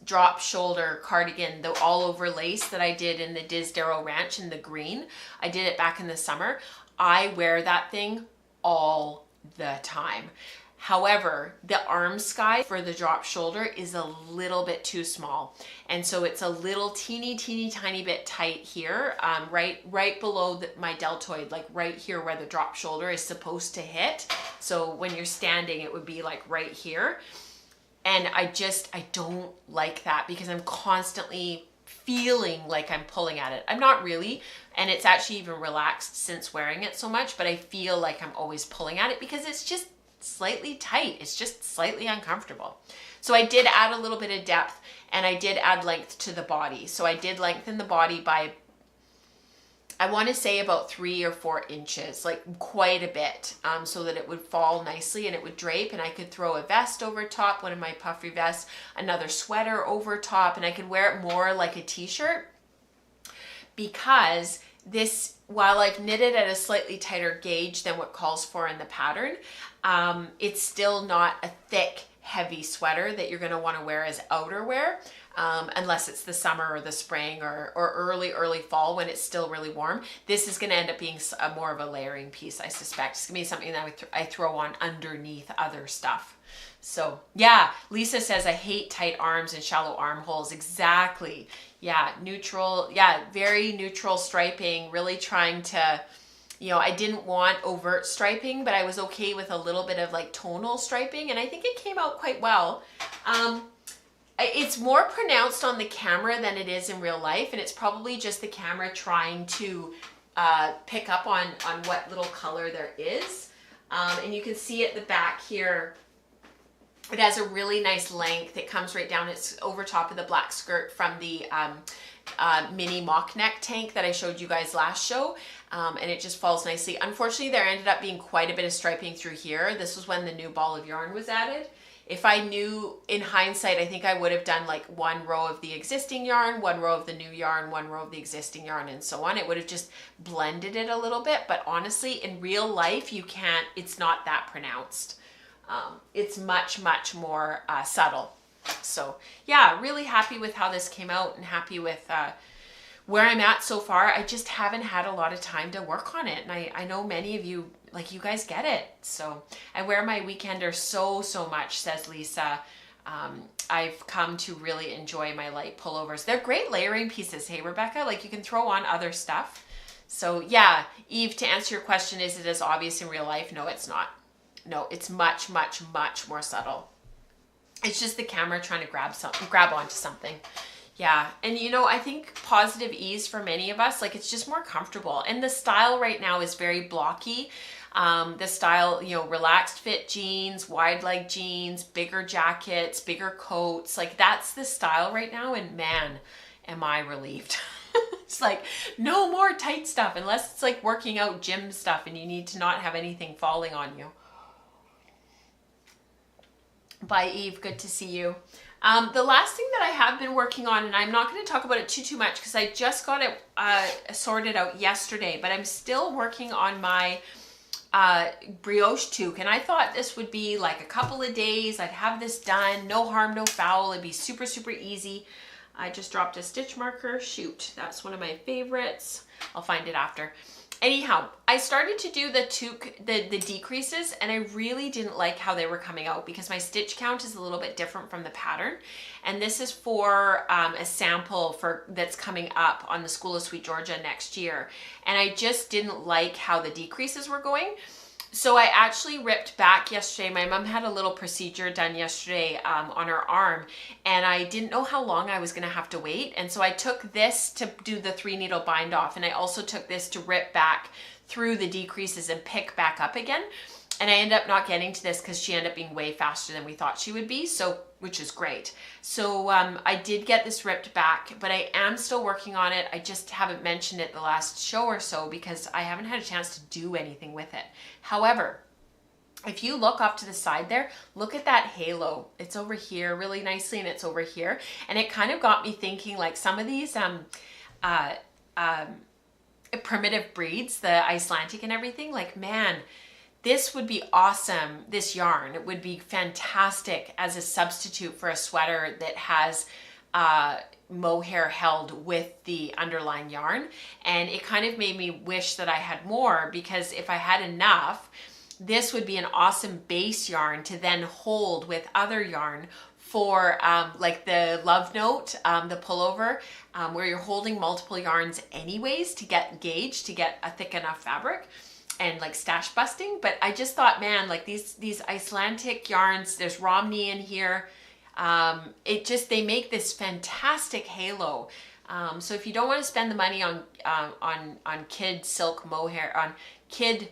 drop shoulder cardigan, the all over lace that I did in the Disdarrow Ranch in the green. I did it back in the summer. I wear that thing all the time. However, the arm sky for the drop shoulder is a little bit too small. And so it's a little teeny tiny bit tight here, right below my deltoid, like right here where the drop shoulder is supposed to hit. So when you're standing, it would be like right here. And I don't like that, because I'm constantly feeling like I'm pulling at it. I'm not really, and it's actually even relaxed since wearing it so much, but I feel like I'm always pulling at it because it's just slightly tight. It's just slightly uncomfortable. So I did add a little bit of depth, and I did add length to the body. So I did lengthen the body by, I want to say, about 3 or 4 inches, like quite a bit, so that it would fall nicely and it would drape, and I could throw a vest over top, one of my puffy vests, another sweater over top, and I could wear it more like a t-shirt, because this, while I've knitted at a slightly tighter gauge than what calls for in the pattern, it's still not a thick, heavy sweater that you're going to want to wear as outerwear, unless it's the summer or the spring or early fall when it's still really warm. This is going to end up being more of a layering piece, I suspect. It's going to be something that I throw on underneath other stuff. So yeah, Lisa says, I hate tight arms and shallow armholes. Exactly. Yeah, neutral. Yeah, very neutral striping, really trying to, you know, I didn't want overt striping, but I was okay with a little bit of like tonal striping, and I think it came out quite well. It's more pronounced on the camera than it is in real life, and it's probably just the camera trying to pick up on what little color there is. And you can see at the back here, it has a really nice length. It comes right down. It's over top of the black skirt from the mini mock neck tank that I showed you guys last show. And it just falls nicely. Unfortunately, there ended up being quite a bit of striping through here. This was when the new ball of yarn was added. If I knew in hindsight, I think I would have done like 1 row of the existing yarn, 1 row of the new yarn, 1 row of the existing yarn, and so on. It would have just blended it a little bit. But honestly, in real life, you can't, it's not that pronounced. It's much more subtle. So yeah, really happy with how this came out, and happy with where I'm at so far. I just haven't had a lot of time to work on it. And I know many of you, like, you guys get it. So I wear my weekender so much, says Lisa. I've come to really enjoy my light pullovers. They're great layering pieces. Hey, Rebecca, like, you can throw on other stuff. So yeah, Eve, to answer your question, is it as obvious in real life? No, it's not. No, it's much more subtle. It's just the camera trying to grab onto something. Yeah, and you know, I think positive ease for many of us, like, it's just more comfortable. And the style right now is very blocky. The style, you know, relaxed fit jeans, wide leg jeans, bigger jackets, bigger coats, like, that's the style right now. And man, am I relieved. It's like, no more tight stuff, unless it's like working out gym stuff and you need to not have anything falling on you. Bye, Eve. Good to see you. The last thing that I have been working on, and I'm not going to talk about it too much because I just got it sorted out yesterday, but I'm still working on my brioche toque, and I thought this would be like a couple of days. I'd have this done, no harm, no foul. It'd be super easy. I just dropped a stitch marker. Shoot, that's one of my favorites. I'll find it after. Anyhow, I started to do the toque, the decreases, and I really didn't like how they were coming out because my stitch count is a little bit different from the pattern. And this is for a sample that's coming up on the School of Sweet Georgia next year. And I just didn't like how the decreases were going. So I actually ripped back yesterday. My mom had a little procedure done yesterday on her arm, and I didn't know how long I was gonna have to wait. And so I took this to do the 3-needle bind off, and I also took this to rip back through the decreases and pick back up again. And I ended up not getting to this because she ended up being way faster than we thought she would be, so which is great. So I did get this ripped back, but I am still working on it. I just haven't mentioned it the last show or so because I haven't had a chance to do anything with it. However, if you look off to the side there, look at that halo. It's over here really nicely, and it's over here. And it kind of got me thinking, like, some of these primitive breeds, the Icelandic and everything, like, man, this would be awesome, this yarn. It would be fantastic as a substitute for a sweater that has mohair held with the underlying yarn. And it kind of made me wish that I had more, because if I had enough, this would be an awesome base yarn to then hold with other yarn for like the Love Note, the pullover, where you're holding multiple yarns anyways to get gauge, to get a thick enough fabric, and like stash busting. But I just thought, man, like these Icelandic yarns, there's Romney in here. They make this fantastic halo. So if you don't want to spend the money on kid silk mohair, on kid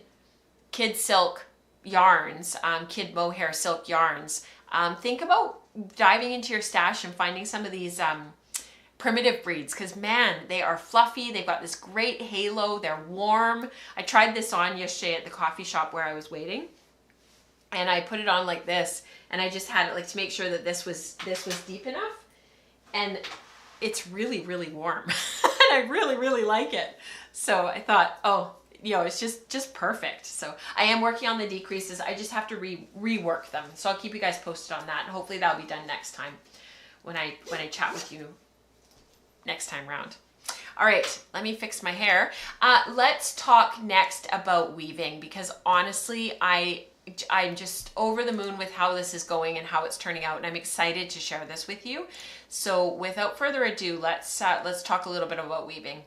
silk yarns, kid mohair silk yarns, think about diving into your stash and finding some of these primitive breeds, because man, they are fluffy. They've got this great halo. They're warm. I tried this on yesterday at the coffee shop where I was waiting, and I put it on like this, and I just had it like to make sure that this was deep enough, and it's really, really warm. And I really, really like it. So I thought, oh, you know, it's just perfect. So I am working on the decreases. I just have to rework them. So I'll keep you guys posted on that, and hopefully that'll be done next time when I chat with you next time round. All right, let me fix my hair. Let's talk next about weaving, because honestly, I'm just over the moon with how this is going and how it's turning out, and I'm excited to share this with you. So without further ado, let's talk a little bit about weaving.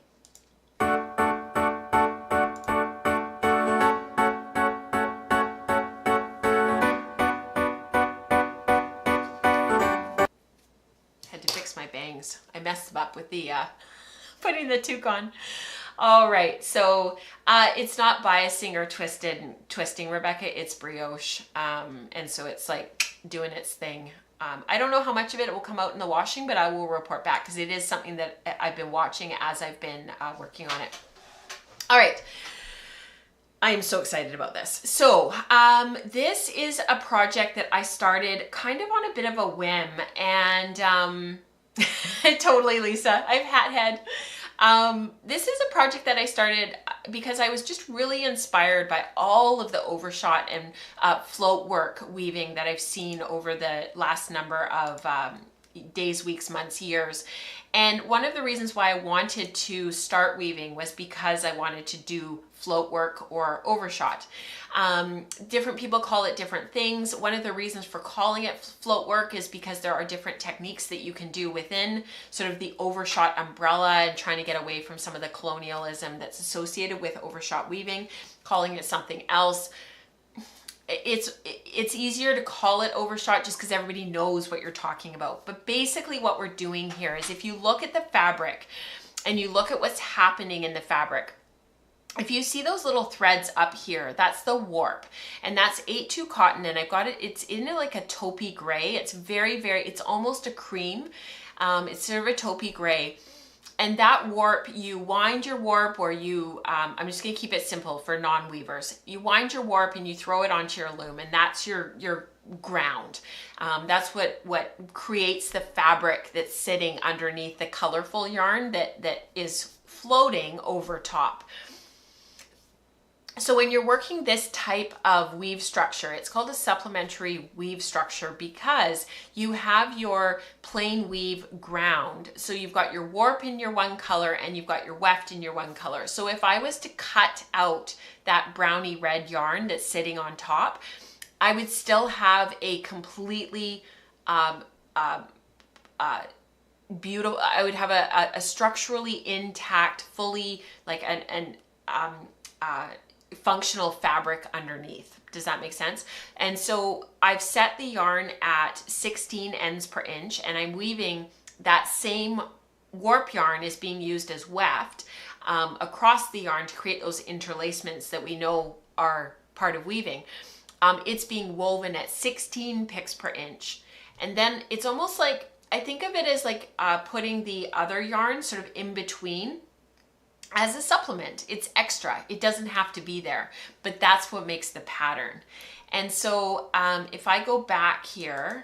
I messed them up with the putting the toque on. All right, so it's not biasing or twisting, Rebecca. It's brioche, and so it's like doing its thing. I don't know how much of it will come out in the washing, but I will report back, because it is something that I've been watching as I've been working on it. All right. I am so excited about this. So this is a project that I started kind of on a bit of a whim, and totally, Lisa, I'm hat head. This is a project that I started because I was just really inspired by all of the overshot and float work weaving that I've seen over the last number of days, weeks, months, years. And one of the reasons why I wanted to start weaving was because I wanted to do float work or overshot. Different people call it different things. One of the reasons for calling it float work is because there are different techniques that you can do within sort of the overshot umbrella, and trying to get away from some of the colonialism that's associated with overshot weaving, calling it something else. It's easier to call it overshot just because everybody knows what you're talking about. But basically what we're doing here is, if you look at the fabric and you look at what's happening in the fabric, if you see those little threads up here, that's the warp, and that's 8-2 cotton, and I've got it, it's in like a taupey gray. It's very, very, it's almost a cream. It's sort of a taupey gray. And that warp, you wind your warp, or you, I'm just gonna keep it simple for non-weavers. You wind your warp and you throw it onto your loom, and that's your ground. That's what creates the fabric that's sitting underneath the colorful yarn that is floating over top. So when you're working this type of weave structure, it's called a supplementary weave structure because you have your plain weave ground. So you've got your warp in your one color and you've got your weft in your one color. So if I was to cut out that browny red yarn that's sitting on top, I would still have a completely beautiful, I would have a structurally intact, fully like an functional fabric underneath. Does that make sense? And so I've set the yarn at 16 ends per inch, and I'm weaving that same warp yarn is being used as weft across the yarn to create those interlacements that we know are part of weaving. It's being woven at 16 picks per inch. And then it's almost like, I think of it as like putting the other yarn sort of in between as a supplement. It's extra. It doesn't have to be there, but that's what makes the pattern. And so if I go back here,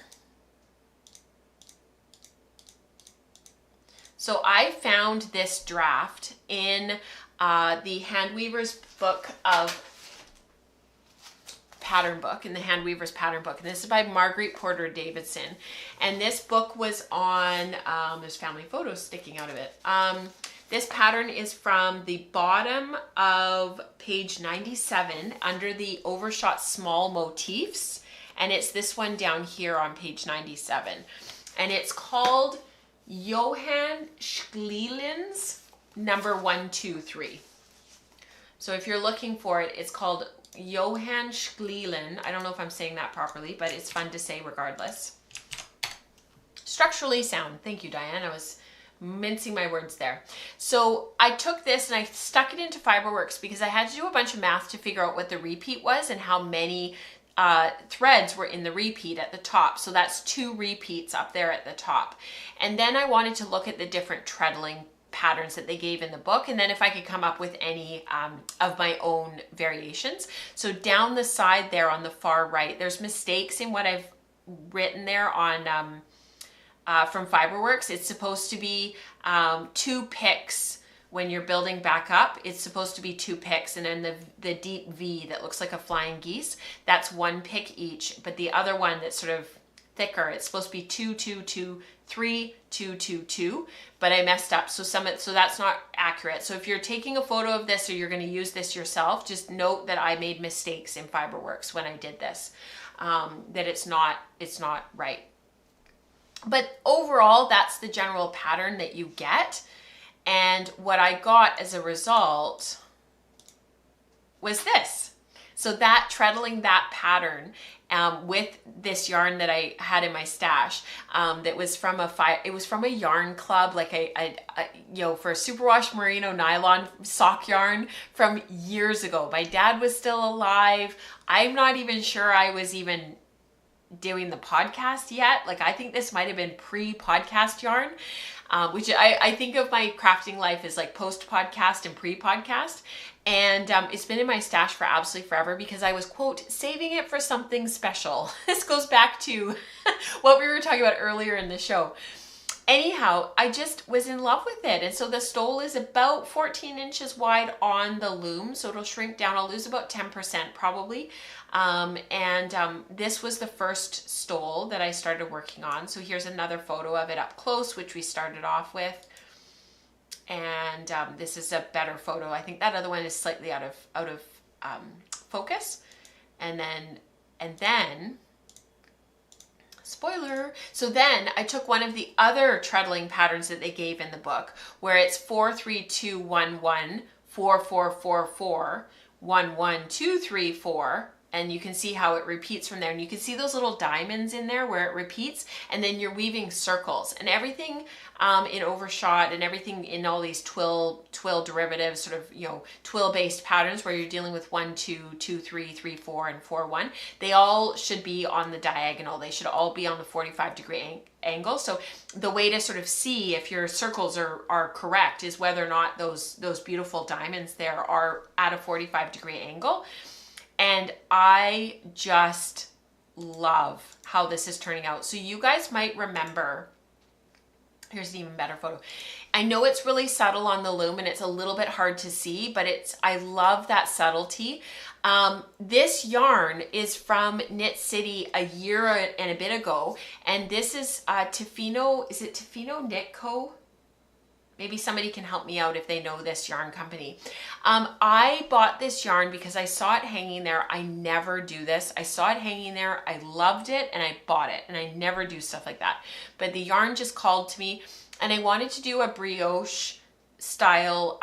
so I found this draft in the Hand Weaver's book of pattern book, in the Hand Weaver's pattern book, and this is by Marguerite Porter Davidson, and this book was on there's family photos sticking out of it. This pattern is from the bottom of page 97 under the Overshot small motifs, and it's this one down here on page 97, and it's called Johann Schlielen's number 123. So if you're looking for it, it's called Johann Schlielen. I don't know if I'm saying that properly, but it's fun to say regardless. Structurally sound. Thank you, Diane. I was mincing my words there. So I took this and I stuck it into Fiberworks because I had to do a bunch of math to figure out what the repeat was and how many threads were in the repeat at the top. So that's 2 repeats up there at the top. And then I wanted to look at the different treadling patterns that they gave in the book, and then if I could come up with any of my own variations. So down the side there on the far right, there's mistakes in what I've written there on from Fiberworks. It's supposed to be 2 picks when you're building back up. It's supposed to be 2 picks, and then the deep V that looks like a flying geese, that's 1 pick each, but the other one that's sort of thicker, it's supposed to be 2 2 2 3 2 2 2, but I messed up, so that's not accurate. So if you're taking a photo of this or you're going to use this yourself, just note that I made mistakes in Fiberworks when I did this, that it's not right. But overall, that's the general pattern that you get, and what I got as a result was this. So that treadling that pattern with this yarn that I had in my stash, that was from a yarn club, like for a superwash merino nylon sock yarn from years ago. My dad was still alive. I'm not even sure I was even doing the podcast yet. Like, I think this might have been pre-podcast yarn, which I think of my crafting life as like post-podcast and pre-podcast. And it's been in my stash for absolutely forever because I was, quote, saving it for something special. This goes back to what we were talking about earlier in the show. Anyhow, I just was in love with it. And so the stole is about 14 inches wide on the loom. So it'll shrink down. I'll lose about 10% probably. This was the first stole that I started working on. So here's another photo of it up close, which we started off with. And this is a better photo. I think that other one is slightly out of focus. And then, spoiler. So then I took one of the other treadling patterns that they gave in the book, where it's 4 3 2 1 1 4 4 4 4 1 1 2 3 4. And you can see how it repeats from there. And you can see those little diamonds in there where it repeats. And then you're weaving circles. And everything in Overshot and everything in all these twill derivatives, sort of, twill-based patterns where you're dealing with 1, 2, 2, 3, 3, 4, and 4, 1. They all should be on the diagonal. They should all be on the 45-degree angle. So the way to sort of see if your circles are correct is whether or not those beautiful diamonds there are at a 45-degree angle. And I just love how this is turning out. So you guys might remember Here's an even better photo. I know it's really subtle on the loom and it's a little bit hard to see, but I love that subtlety. This yarn is from Knit City a year and a bit ago, and this is Tofino. Is it Tofino Knit Co? Maybe somebody can help me out if they know this yarn company. I bought this yarn because I saw it hanging there. I never do this. I saw it hanging there. I loved it and I bought it, and I never do stuff like that. But the yarn just called to me, and I wanted to do a brioche style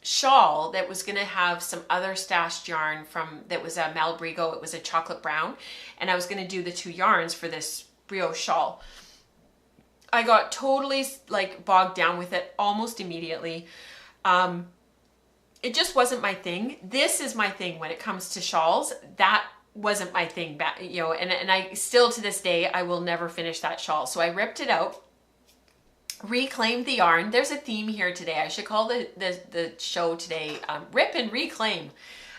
shawl that was going to have some other stashed yarn that was a Malabrigo. It was a chocolate brown, and I was going to do the 2 yarns for this brioche shawl. I got totally like bogged down with it almost immediately. It just wasn't my thing. This is my thing when it comes to shawls. That wasn't my thing back, you know, and I still to this day, I will never finish that shawl. So I ripped it out, reclaimed the yarn. There's a theme here today. I should call the show today Rip and Reclaim.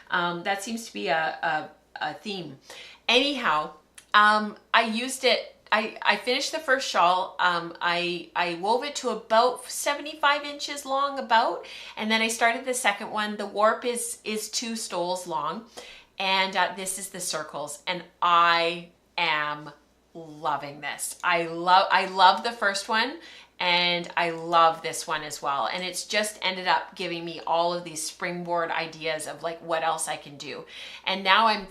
That seems to be a theme. Anyhow, I used it. I finished the first shawl. I wove it to about 75 inches long and then I started the second one. The warp is 2 stoles long, and this is the circles, and I am loving this. I love the first one, and I love this one as well. And it's just ended up giving me all of these springboard ideas of like what else I can do. And now I'm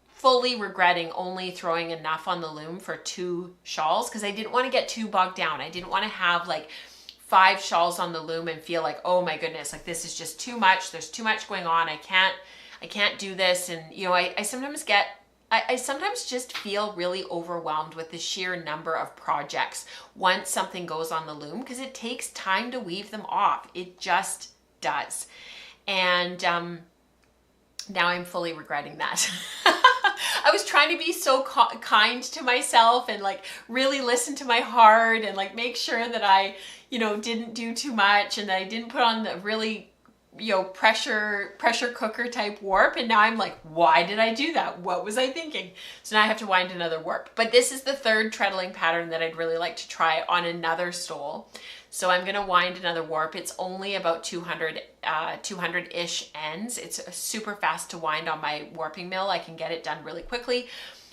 fully regretting only throwing enough on the loom for 2 shawls, because I didn't want to get too bogged down. I didn't want to have like 5 shawls on the loom and feel like, oh my goodness, like this is just too much. There's too much going on. I can't do this. And you know, I sometimes just feel really overwhelmed with the sheer number of projects once something goes on the loom, because it takes time to weave them off. It just does. And now I'm fully regretting that. I was trying to be so kind to myself and like really listen to my heart and like make sure that I, you know, didn't do too much and that I didn't put on the really, you know, pressure cooker type warp. And now I'm like, why did I do that? What was I thinking? So now I have to wind another warp. But this is the 3rd treadling pattern that I'd really like to try on another stole. So I'm going to wind another warp. It's only about 200-ish ends. It's super fast to wind on my warping mill. I can get it done really quickly.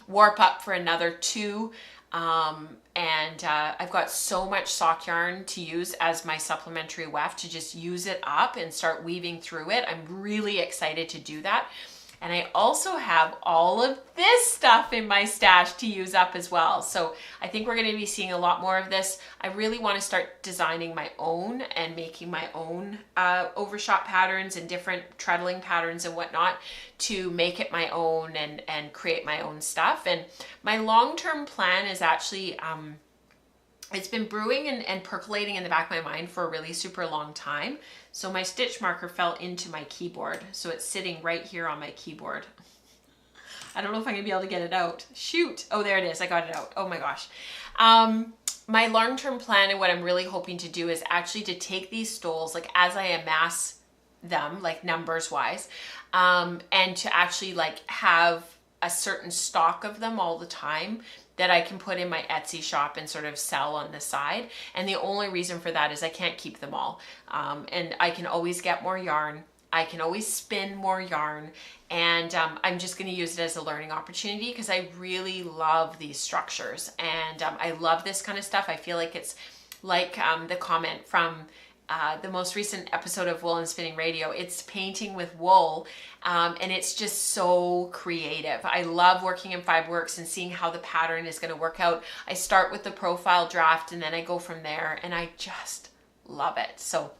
Warp up for another 2. I've got so much sock yarn to use as my supplementary weft to just use it up and start weaving through it. I'm really excited to do that. And I also have all of this stuff in my stash to use up as well. So I think we're going to be seeing a lot more of this. I really want to start designing my own and making my own overshot patterns and different treadling patterns and whatnot to make it my own and create my own stuff. And my long-term plan is actually, it's been brewing and percolating in the back of my mind for a really super long time. So my stitch marker fell into my keyboard. So it's sitting right here on my keyboard. I don't know if I'm gonna be able to get it out. Shoot. Oh, there it is. I got it out. Oh my gosh. My long-term plan and what I'm really hoping to do is actually to take these stoles, like as I amass them, like numbers wise, and to actually like have a certain stock of them all the time that I can put in my Etsy shop and sort of sell on the side. And the only reason for that is I can't keep them all. And I can always get more yarn. I can always spin more yarn. And I'm just gonna use it as a learning opportunity because I really love these structures. And I love this kind of stuff. I feel like it's like the comment from the most recent episode of Wool and Spinning Radio. It's painting with wool, and it's just so creative. I love working in Fiberworks and seeing how the pattern is going to work out. I start with the profile draft and then I go from there, and I just love it. So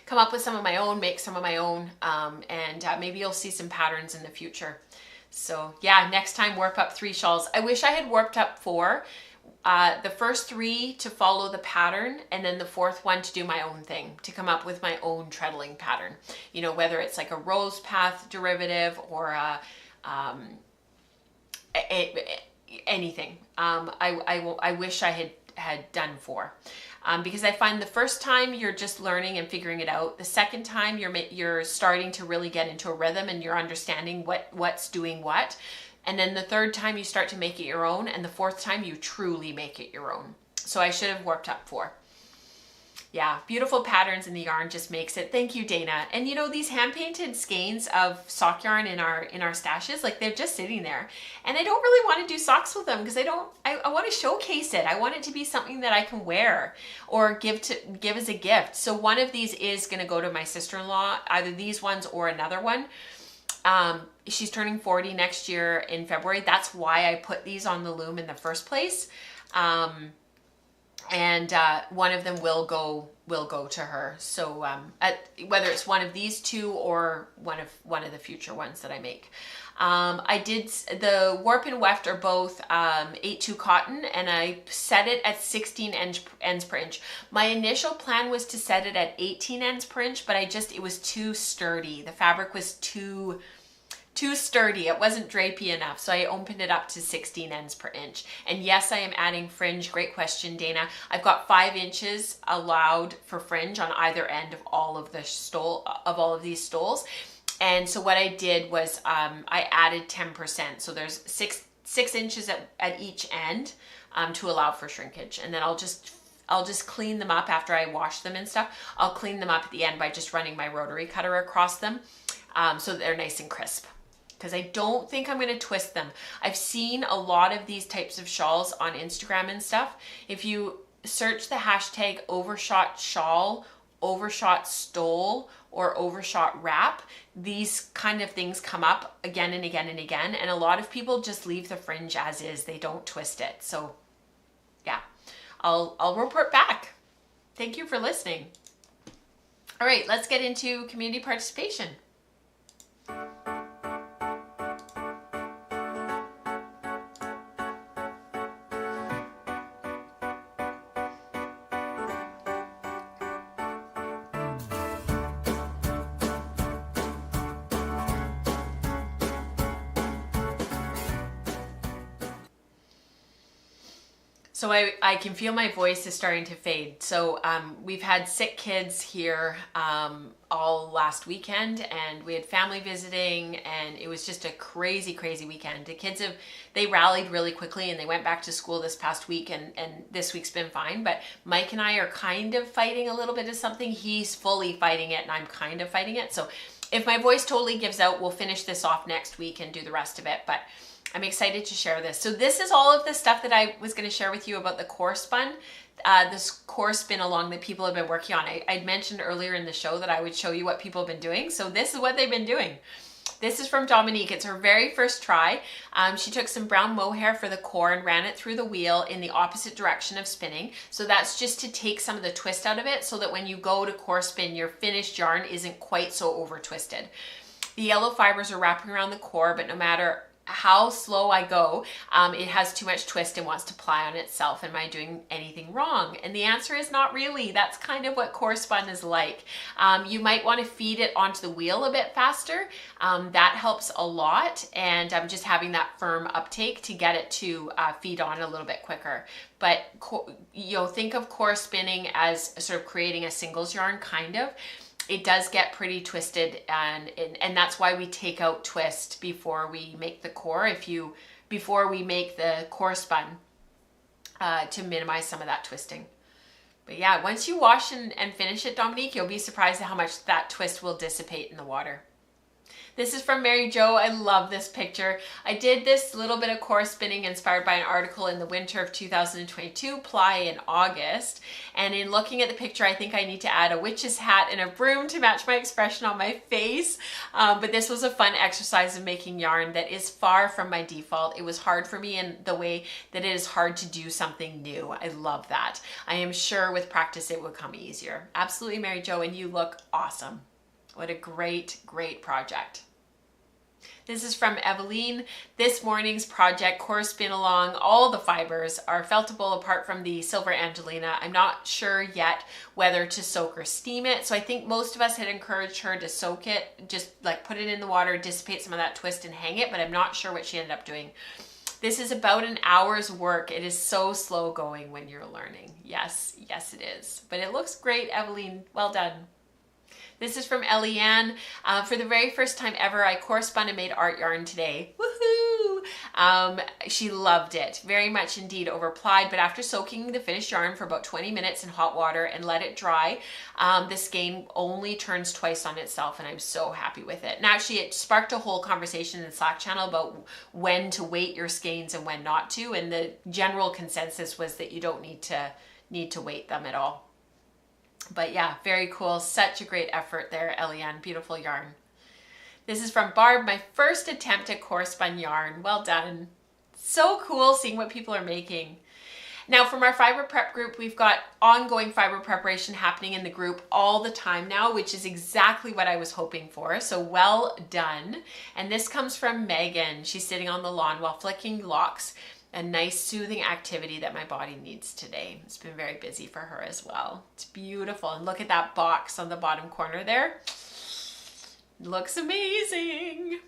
come up with some of my own, make some of my own, and maybe you'll see some patterns in the future. So yeah, next time warp up 3 shawls. I wish I had warped up 4. The first 3 to follow the pattern, and then the 4th one to do my own thing, to come up with my own treadling pattern. You know, whether it's like a rose path derivative or anything. I wish I had done 4. Because I find the first time you're just learning and figuring it out. The second time you're starting to really get into a rhythm and you're understanding what's doing what. And then the 3rd time you start to make it your own, and the 4th time you truly make it your own. So I should have worked up 4. Yeah, beautiful patterns in the yarn just makes it. Thank you, Dana. And you know, these hand-painted skeins of sock yarn in our stashes, like they're just sitting there. And I don't really want to do socks with them because I want to showcase it. I want it to be something that I can wear or give as a gift. So one of these is going to go to my sister-in-law, either these ones or another one. She's turning 40 next year in February. That's why I put these on the loom in the first place. And one of them will go to her. So whether it's one of these 2 or one of the future ones that I make. I did the warp and weft are both 8/2 cotton, and I set it at 16 ends per inch. My initial plan was to set it at 18 ends per inch, but it was too sturdy. The fabric was too sturdy. It wasn't drapey enough. So I opened it up to 16 ends per inch. And yes, I am adding fringe. Great question, Dana. I've got 5 inches allowed for fringe on either end of all of these stoles. And so what I did was I added 10%. So there's 6 inches at each end to allow for shrinkage. And then I'll just clean them up after I wash them and stuff. I'll clean them up at the end by just running my rotary cutter across them so that they're nice and crisp. Because I don't think I'm going to twist them. I've seen a lot of these types of shawls on Instagram and stuff. If you search the hashtag Overshot shawl, Overshot stole, or Overshot wrap, these kind of things come up again and again and again. And a lot of people just leave the fringe as is. They don't twist it. So yeah, I'll report back. Thank you for listening. All right, let's get into community participation. So I can feel my voice is starting to fade. So we've had sick kids here all last weekend, and we had family visiting, and it was just a crazy, crazy weekend. The kids they rallied really quickly, and they went back to school this past week, and this week's been fine. But Mike and I are kind of fighting a little bit of something. He's fully fighting it, and I'm kind of fighting it. So if my voice totally gives out, we'll finish this off next week and do the rest of it. But I'm excited to share this. So this is all of the stuff that I was going to share with you about the core spun, this core spin along that people have been working on. I'd mentioned earlier in the show that I would show you what people have been doing. So this is what they've been doing. This is from Dominique. It's her very first try. She took some brown mohair for the core and ran it through the wheel in the opposite direction of spinning. So that's just to take some of the twist out of it so that when you go to core spin, your finished yarn isn't quite so over twisted. The yellow fibers are wrapping around the core, but no matter how slow I go, it has too much twist and wants to ply on itself. Am I doing anything wrong? And the answer is not really. That's kind of what core spun is like. You might want to feed it onto the wheel a bit faster. That helps a lot. And I'm just having that firm uptake to get it to feed on a little bit quicker. But think of core spinning as sort of creating a singles yarn, kind of. It does get pretty twisted, and that's why we take out twist before we make the core. Before we make the core spun, to minimize some of that twisting. But yeah, once you wash and finish it, Dominique, you'll be surprised at how much that twist will dissipate in the water. This is from Mary Jo. I love this picture. I did this little bit of core spinning inspired by an article in the winter of 2022, ply in August. And in looking at the picture, I think I need to add a witch's hat and a broom to match my expression on my face. But this was a fun exercise of making yarn that is far from my default. It was hard for me in the way that it is hard to do something new. I love that. I am sure with practice it will come easier. Absolutely, Mary Jo, and you look awesome. What a great, great project. This is from Eveline. This morning's project, core spin along, all the fibers are feltable apart from the silver Angelina. I'm not sure yet whether to soak or steam it. So I think most of us had encouraged her to soak it, just like put it in the water, dissipate some of that twist and hang it, but I'm not sure what she ended up doing. This is about an hour's work. It is so slow going when you're learning. Yes, yes it is. But it looks great, Eveline. Well done. This is from Eliane. For the very first time ever, I core spun and made art yarn today. Woohoo! She loved it very much indeed, overplied, but after soaking the finished yarn for about 20 minutes in hot water and let it dry, the skein only turns twice on itself, and I'm so happy with it. And actually it sparked a whole conversation in the Slack channel about when to weight your skeins and when not to, and the general consensus was that you don't need to weight them at all. But yeah, very cool. Such a great effort there, Eliane. Beautiful yarn. This is from Barb, my first attempt at core spun yarn. Well done. So cool seeing what people are making. Now from our fiber prep group, we've got ongoing fiber preparation happening in the group all the time now, which is exactly what I was hoping for. So well done. And this comes from Megan. She's sitting on the lawn while flicking locks. A nice soothing activity that my body needs today. It's been very busy for her as well. It's beautiful. And look at that box on the bottom corner there. Looks amazing.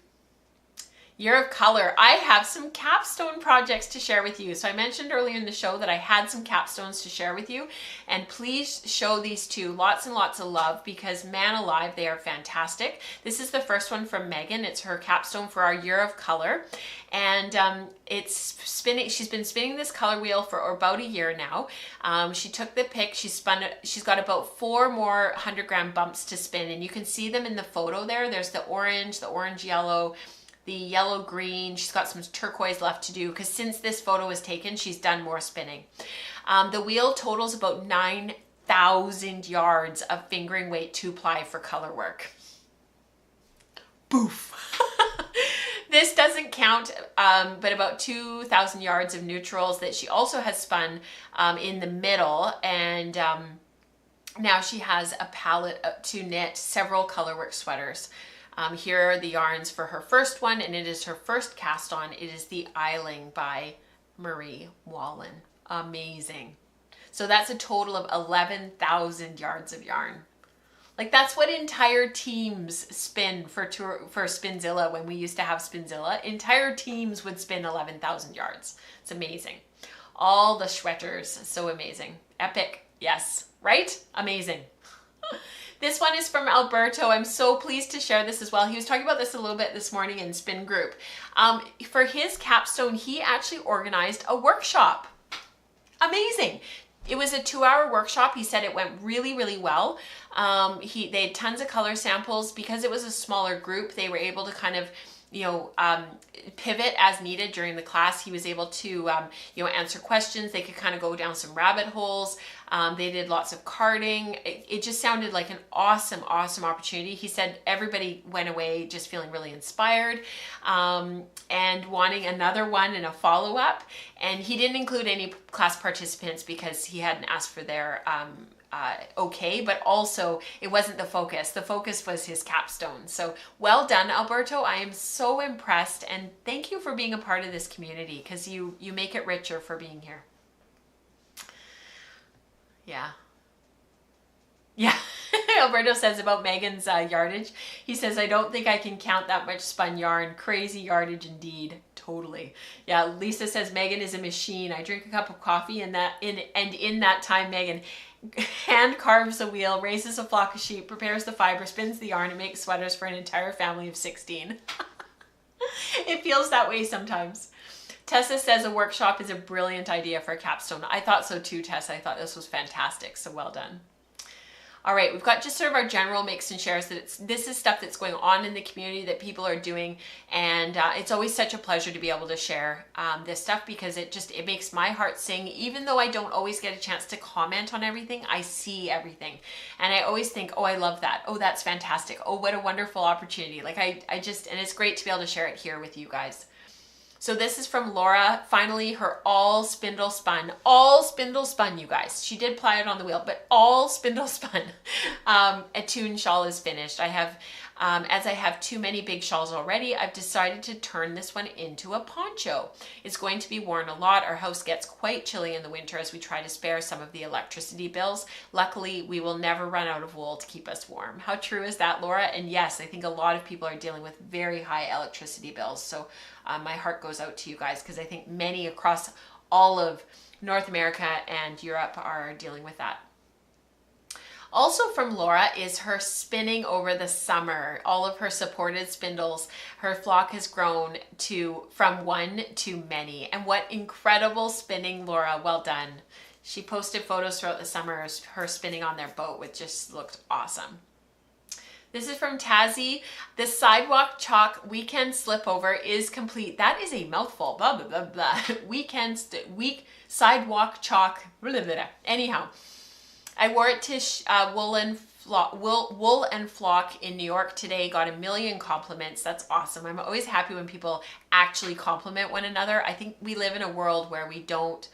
Year of color. I have some capstone projects to share with you. So I mentioned earlier in the show that I had some capstones to share with you, and please show these two lots and lots of love, because man alive, they are fantastic. This is the first one from Megan. It's her capstone for our year of color, and it's spinning. She's been spinning this color wheel for about a year now. She took the pick, she spun it. She's got about 4 more 100-gram bumps to spin, and you can see them in the photo there. There's the orange yellow, the yellow green. She's got some turquoise left to do, because since this photo was taken, she's done more spinning. The wheel totals about 9,000 yards of fingering weight 2-ply for color work. Boof. This doesn't count, but about 2,000 yards of neutrals that she also has spun in the middle, and now she has a palette to knit several colorwork sweaters. Here are the yarns for her first one, and it is her first cast on. It is the Eiling by Marie Wallen. Amazing. So that's a total of 11,000 yards of yarn. Like, that's what entire teams spin for Spinzilla. When we used to have Spinzilla, entire teams would spin 11,000 yards. It's amazing. All the sweaters, so amazing. Epic, yes, right? Amazing. This one is from Alberto. I'm so pleased to share this as well. He was talking about this a little bit this morning in Spin Group. For his capstone, he actually organized a workshop. Amazing. It was a 2-hour workshop. He said it went really, really well. They had tons of color samples. Because it was a smaller group, they were able to kind of, pivot as needed during the class. He was able to, answer questions. They could kind of go down some rabbit holes. They did lots of carding. It just sounded like an awesome, awesome opportunity. He said everybody went away just feeling really inspired and wanting another one and a follow-up. And he didn't include any class participants because he hadn't asked for their okay, but also it wasn't the focus. The focus was his capstone. So well done, Alberto. I am so impressed, and thank you for being a part of this community, because you make it richer for being here. Yeah. Alberto says about Megan's yardage. He says, I don't think I can count that much spun yarn. Crazy yardage indeed. Totally. Yeah, Lisa says Megan is a machine. I drink a cup of coffee and in that time Megan hand carves a wheel, raises a flock of sheep, prepares the fiber, spins the yarn, and makes sweaters for an entire family of 16. It feels that way sometimes. Tessa says a workshop is a brilliant idea for a capstone. I thought so too, Tessa. I thought this was fantastic, so well done. All right, we've got just sort of our general mix and shares. This is stuff that's going on in the community that people are doing, and it's always such a pleasure to be able to share this stuff, because it makes my heart sing. Even though I don't always get a chance to comment on everything, I see everything, and I always think, oh, I love that. Oh, that's fantastic. Oh, what a wonderful opportunity. Like and it's great to be able to share it here with you guys. So this is from Laura. Finally, her all spindle spun, you guys. She did ply it on the wheel, but all spindle spun. A tune shawl is finished. I have, as I have too many big shawls already, I've decided to turn this one into a poncho. It's going to be worn a lot. Our house gets quite chilly in the winter as we try to spare some of the electricity bills. Luckily, we will never run out of wool to keep us warm. How true is that, Laura? And yes, I think a lot of people are dealing with very high electricity bills. So my heart goes out to you guys, because I think many across all of North America and Europe are dealing with that. Also from Laura is her spinning over the summer. All of her supported spindles, her flock has grown from one to many. And what incredible spinning, Laura. Well done. She posted photos throughout the summer of her spinning on their boat, which just looked awesome. This is from Tazzy. The sidewalk chalk weekend slipover is complete. That is a mouthful. Blah, blah, blah, blah. Sidewalk chalk. Blah, blah, blah. Anyhow, I wore it to Wool and Flock in New York today. Got a million compliments. That's awesome. I'm always happy when people actually compliment one another. I think we live in a world where we don't.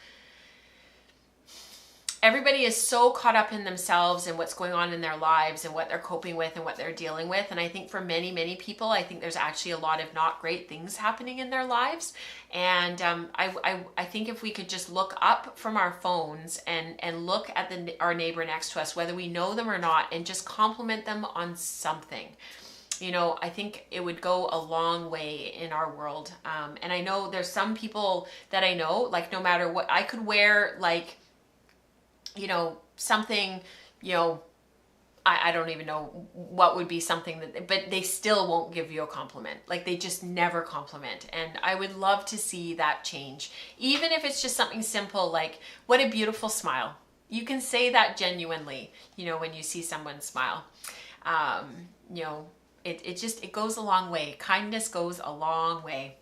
Everybody is so caught up in themselves and what's going on in their lives and what they're coping with and what they're dealing with. And I think for many, many people, I think there's actually a lot of not great things happening in their lives. And I think if we could just look up from our phones and look at our neighbor next to us, whether we know them or not, and just compliment them on something. You know, I think it would go a long way in our world. And I know there's some people that I know, like no matter what, I could wear like, you know, something, you know, I don't even know what would be something that, but they still won't give you a compliment. Like they just never compliment. And I would love to see that change. Even if it's just something simple, like what a beautiful smile. You can say that genuinely, you know, when you see someone smile. You know, it goes a long way. Kindness goes a long way.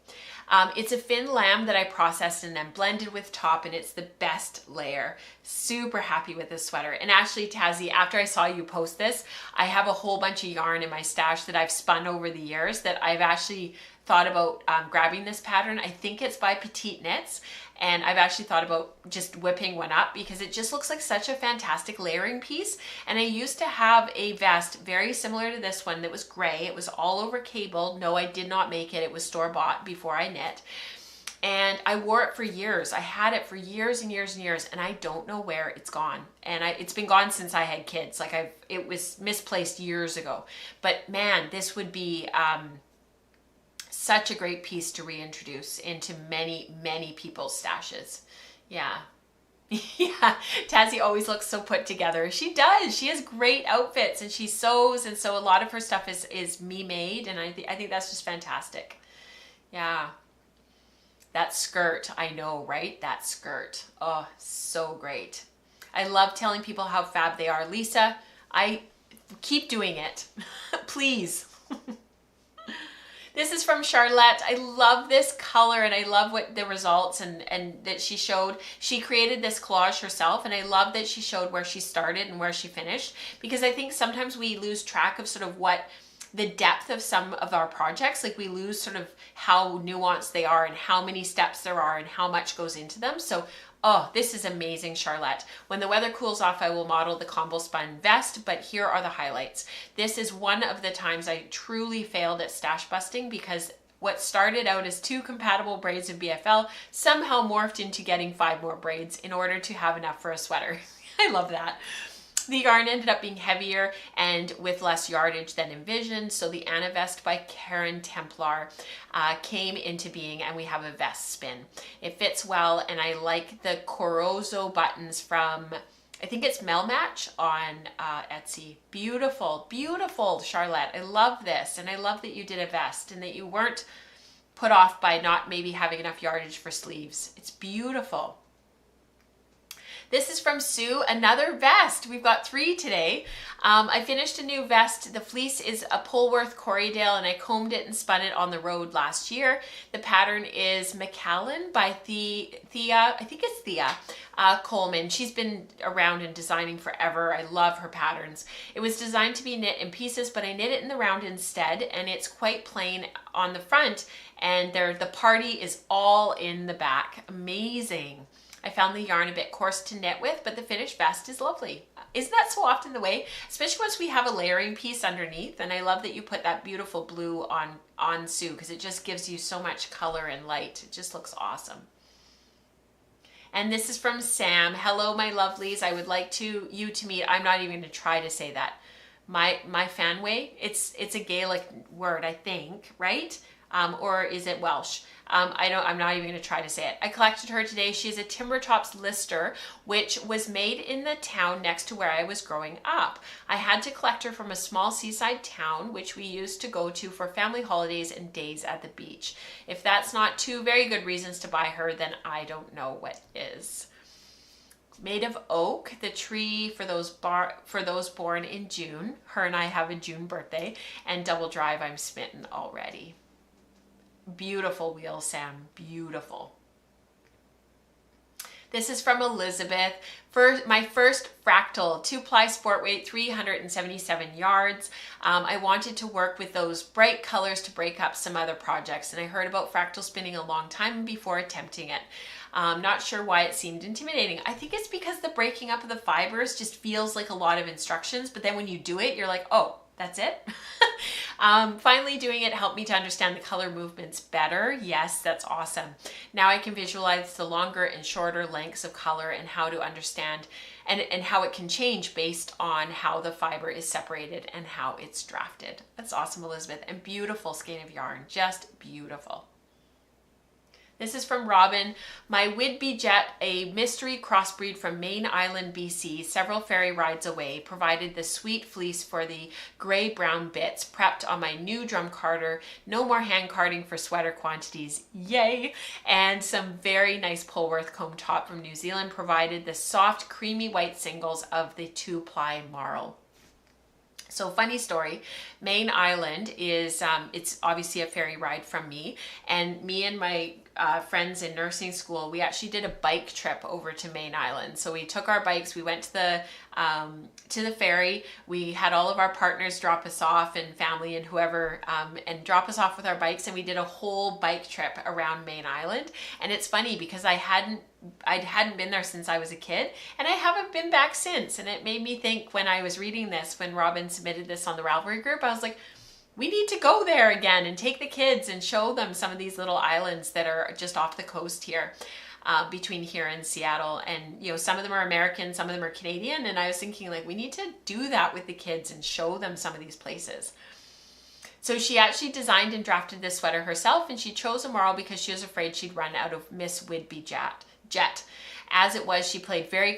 It's a fin lamb that I processed and then blended with top, and it's the best layer. Super happy with this sweater. And actually, Tazzy, after I saw you post this, I have a whole bunch of yarn in my stash that I've spun over the years that I've actually thought about grabbing this pattern. I think it's by Petite Knits, and I've actually thought about just whipping one up because it just looks like such a fantastic layering piece. And I used to have a vest very similar to this one that was gray. It was all over cabled. No, I did not make it. It was store-bought before I knit. And I wore it for years. I had it for years and years and years, and I don't know where it's gone. And it's been gone since I had kids. Like it was misplaced years ago. But man, this would be such a great piece to reintroduce into many, many people's stashes. Yeah. Yeah, Tazzy always looks so put together. She does. She has great outfits and she sews, and so a lot of her stuff is me made, and I think that's just fantastic. Yeah. That skirt, I know, right? That skirt. Oh, so great. I love telling people how fab they are. Lisa, I keep doing it. Please. This is from Charlotte. I love this color and I love what the results and that she showed. She created this collage herself, and I love that she showed where she started and where she finished, because I think sometimes we lose track of sort of what the depth of some of our projects, like we lose sort of how nuanced they are and how many steps there are and how much goes into them. So oh, this is amazing, Charlotte. When the weather cools off, I will model the combo spun vest, but here are the highlights. This is one of the times I truly failed at stash busting, because what started out as 2 compatible braids of BFL somehow morphed into getting 5 more braids in order to have enough for a sweater. I love that. The yarn ended up being heavier and with less yardage than envisioned, so the Anna vest by Karen Templar came into being, and we have a vest spin. It fits well, and I like the Corozzo buttons from, I think it's Melmatch on Etsy. Beautiful, beautiful, Charlotte. I love this, and I love that you did a vest and that you weren't put off by not maybe having enough yardage for sleeves. It's beautiful. This is from Sue, another vest. We've got 3 today. I finished a new vest. The fleece is a Polworth Corriedale, and I combed it and spun it on the road last year. The pattern is Macallan by Thea, I think it's Thea Coleman. She's been around and designing forever. I love her patterns. It was designed to be knit in pieces, but I knit it in the round instead, and it's quite plain on the front, and the party is all in the back. Amazing. I found the yarn a bit coarse to knit with, but the finished vest is lovely. Isn't that so often the way? Especially once we have a layering piece underneath, and I love that you put that beautiful blue on Sue, because it just gives you so much color and light. It just looks awesome. And this is from Sam. Hello, my lovelies. I would like you to meet, I'm not even going to try to say that, my fanway. It's a Gaelic word, I think, right? or is it Welsh? I'm not even going to try to say it. I collected her today. She is a timber tops lister, which was made in the town next to where I was growing up. I had to collect her from a small seaside town, which we used to go to for family holidays and days at the beach. If that's not two very good reasons to buy her, then I don't know what is. Made of oak, the tree for those born in June. Her and I have a June birthday, and double drive, I'm smitten already. Beautiful wheel, Sam. Beautiful. This is from Elizabeth. My first fractal, 2-ply sport weight, 377 yards. I wanted to work with those bright colors to break up some other projects, and I heard about fractal spinning a long time before attempting it. Not sure why it seemed intimidating. I think it's because the breaking up of the fibers just feels like a lot of instructions, but then when you do it, you're like, oh, that's it. Finally doing it helped me to understand the color movements better. Yes, that's awesome. Now I can visualize the longer and shorter lengths of color and how to understand and how it can change based on how the fiber is separated and how it's drafted. That's awesome, Elizabeth. And beautiful skein of yarn, just beautiful. This is from Robin. My Whidbey Jet, a mystery crossbreed from Main Island, BC, several ferry rides away, provided the sweet fleece for the gray-brown bits, prepped on my new drum carder, no more hand carding for sweater quantities, yay! And some very nice Polworth comb top from New Zealand provided the soft, creamy white singles of the 2-ply marl. So funny story, Main Island is, it's obviously a ferry ride from me, and my friends in nursing school, we actually did a bike trip over to Main Island. So we took our bikes, we went to the ferry, we had all of our partners drop us off and family and whoever, and drop us off with our bikes, and we did a whole bike trip around Main Island. And it's funny because I hadn't been there since I was a kid, and I haven't been back since. And it made me think when I was reading this, when Robin submitted this on the Ravelry group, I was like, we need to go there again and take the kids and show them some of these little islands that are just off the coast here, between here and Seattle. And, you know, some of them are American, some of them are Canadian. And I was thinking, like, we need to do that with the kids and show them some of these places. So she actually designed and drafted this sweater herself, and she chose a marl because she was afraid she'd run out of Miss Whidbey Jet. As it was, she played a very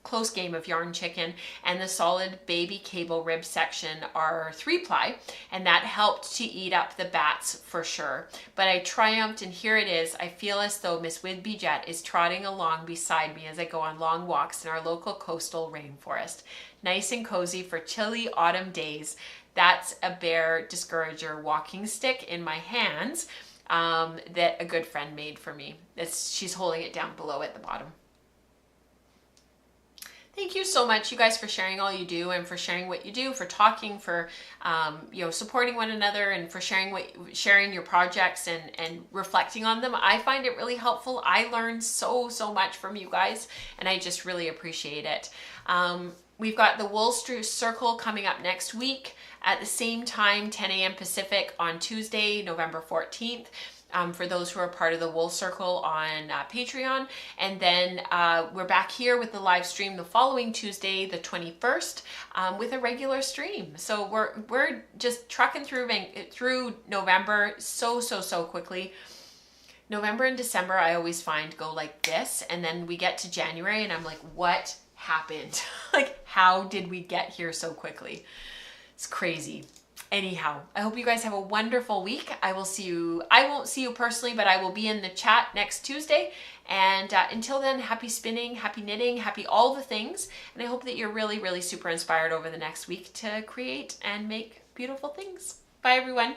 close game of yarn chicken, and the solid baby cable rib section are 3-ply, and that helped to eat up the bats for sure. But I triumphed, and here it is. I feel as though Miss Whidbey Jet is trotting along beside me as I go on long walks in our local coastal rainforest. Nice and cozy for chilly autumn days. That's a Bear Discourager walking stick in my hands. That a good friend made for me. She's holding it down below at the bottom. Thank you so much, you guys, for sharing all you do and for sharing what you do, for talking, for supporting one another, and for sharing your projects and reflecting on them. I find it really helpful. I learn so much from you guys, and I just really appreciate it. We've got the Wool Circle coming up next week at the same time, 10 a.m. Pacific on Tuesday, November 14th. For those who are part of the Wool Circle on Patreon. And then we're back here with the live stream the following Tuesday, the 21st, with a regular stream. So we're just trucking through November so quickly. November and December, I always find, go like this. And then we get to January and I'm like, what happened? Like, how did we get here so quickly? It's crazy. Anyhow, I hope you guys have a wonderful week. I won't see you personally, but I will be in the chat next Tuesday. And until then, happy spinning, happy knitting, happy all the things. And I hope that you're really super inspired over the next week to create and make beautiful things. Bye, everyone.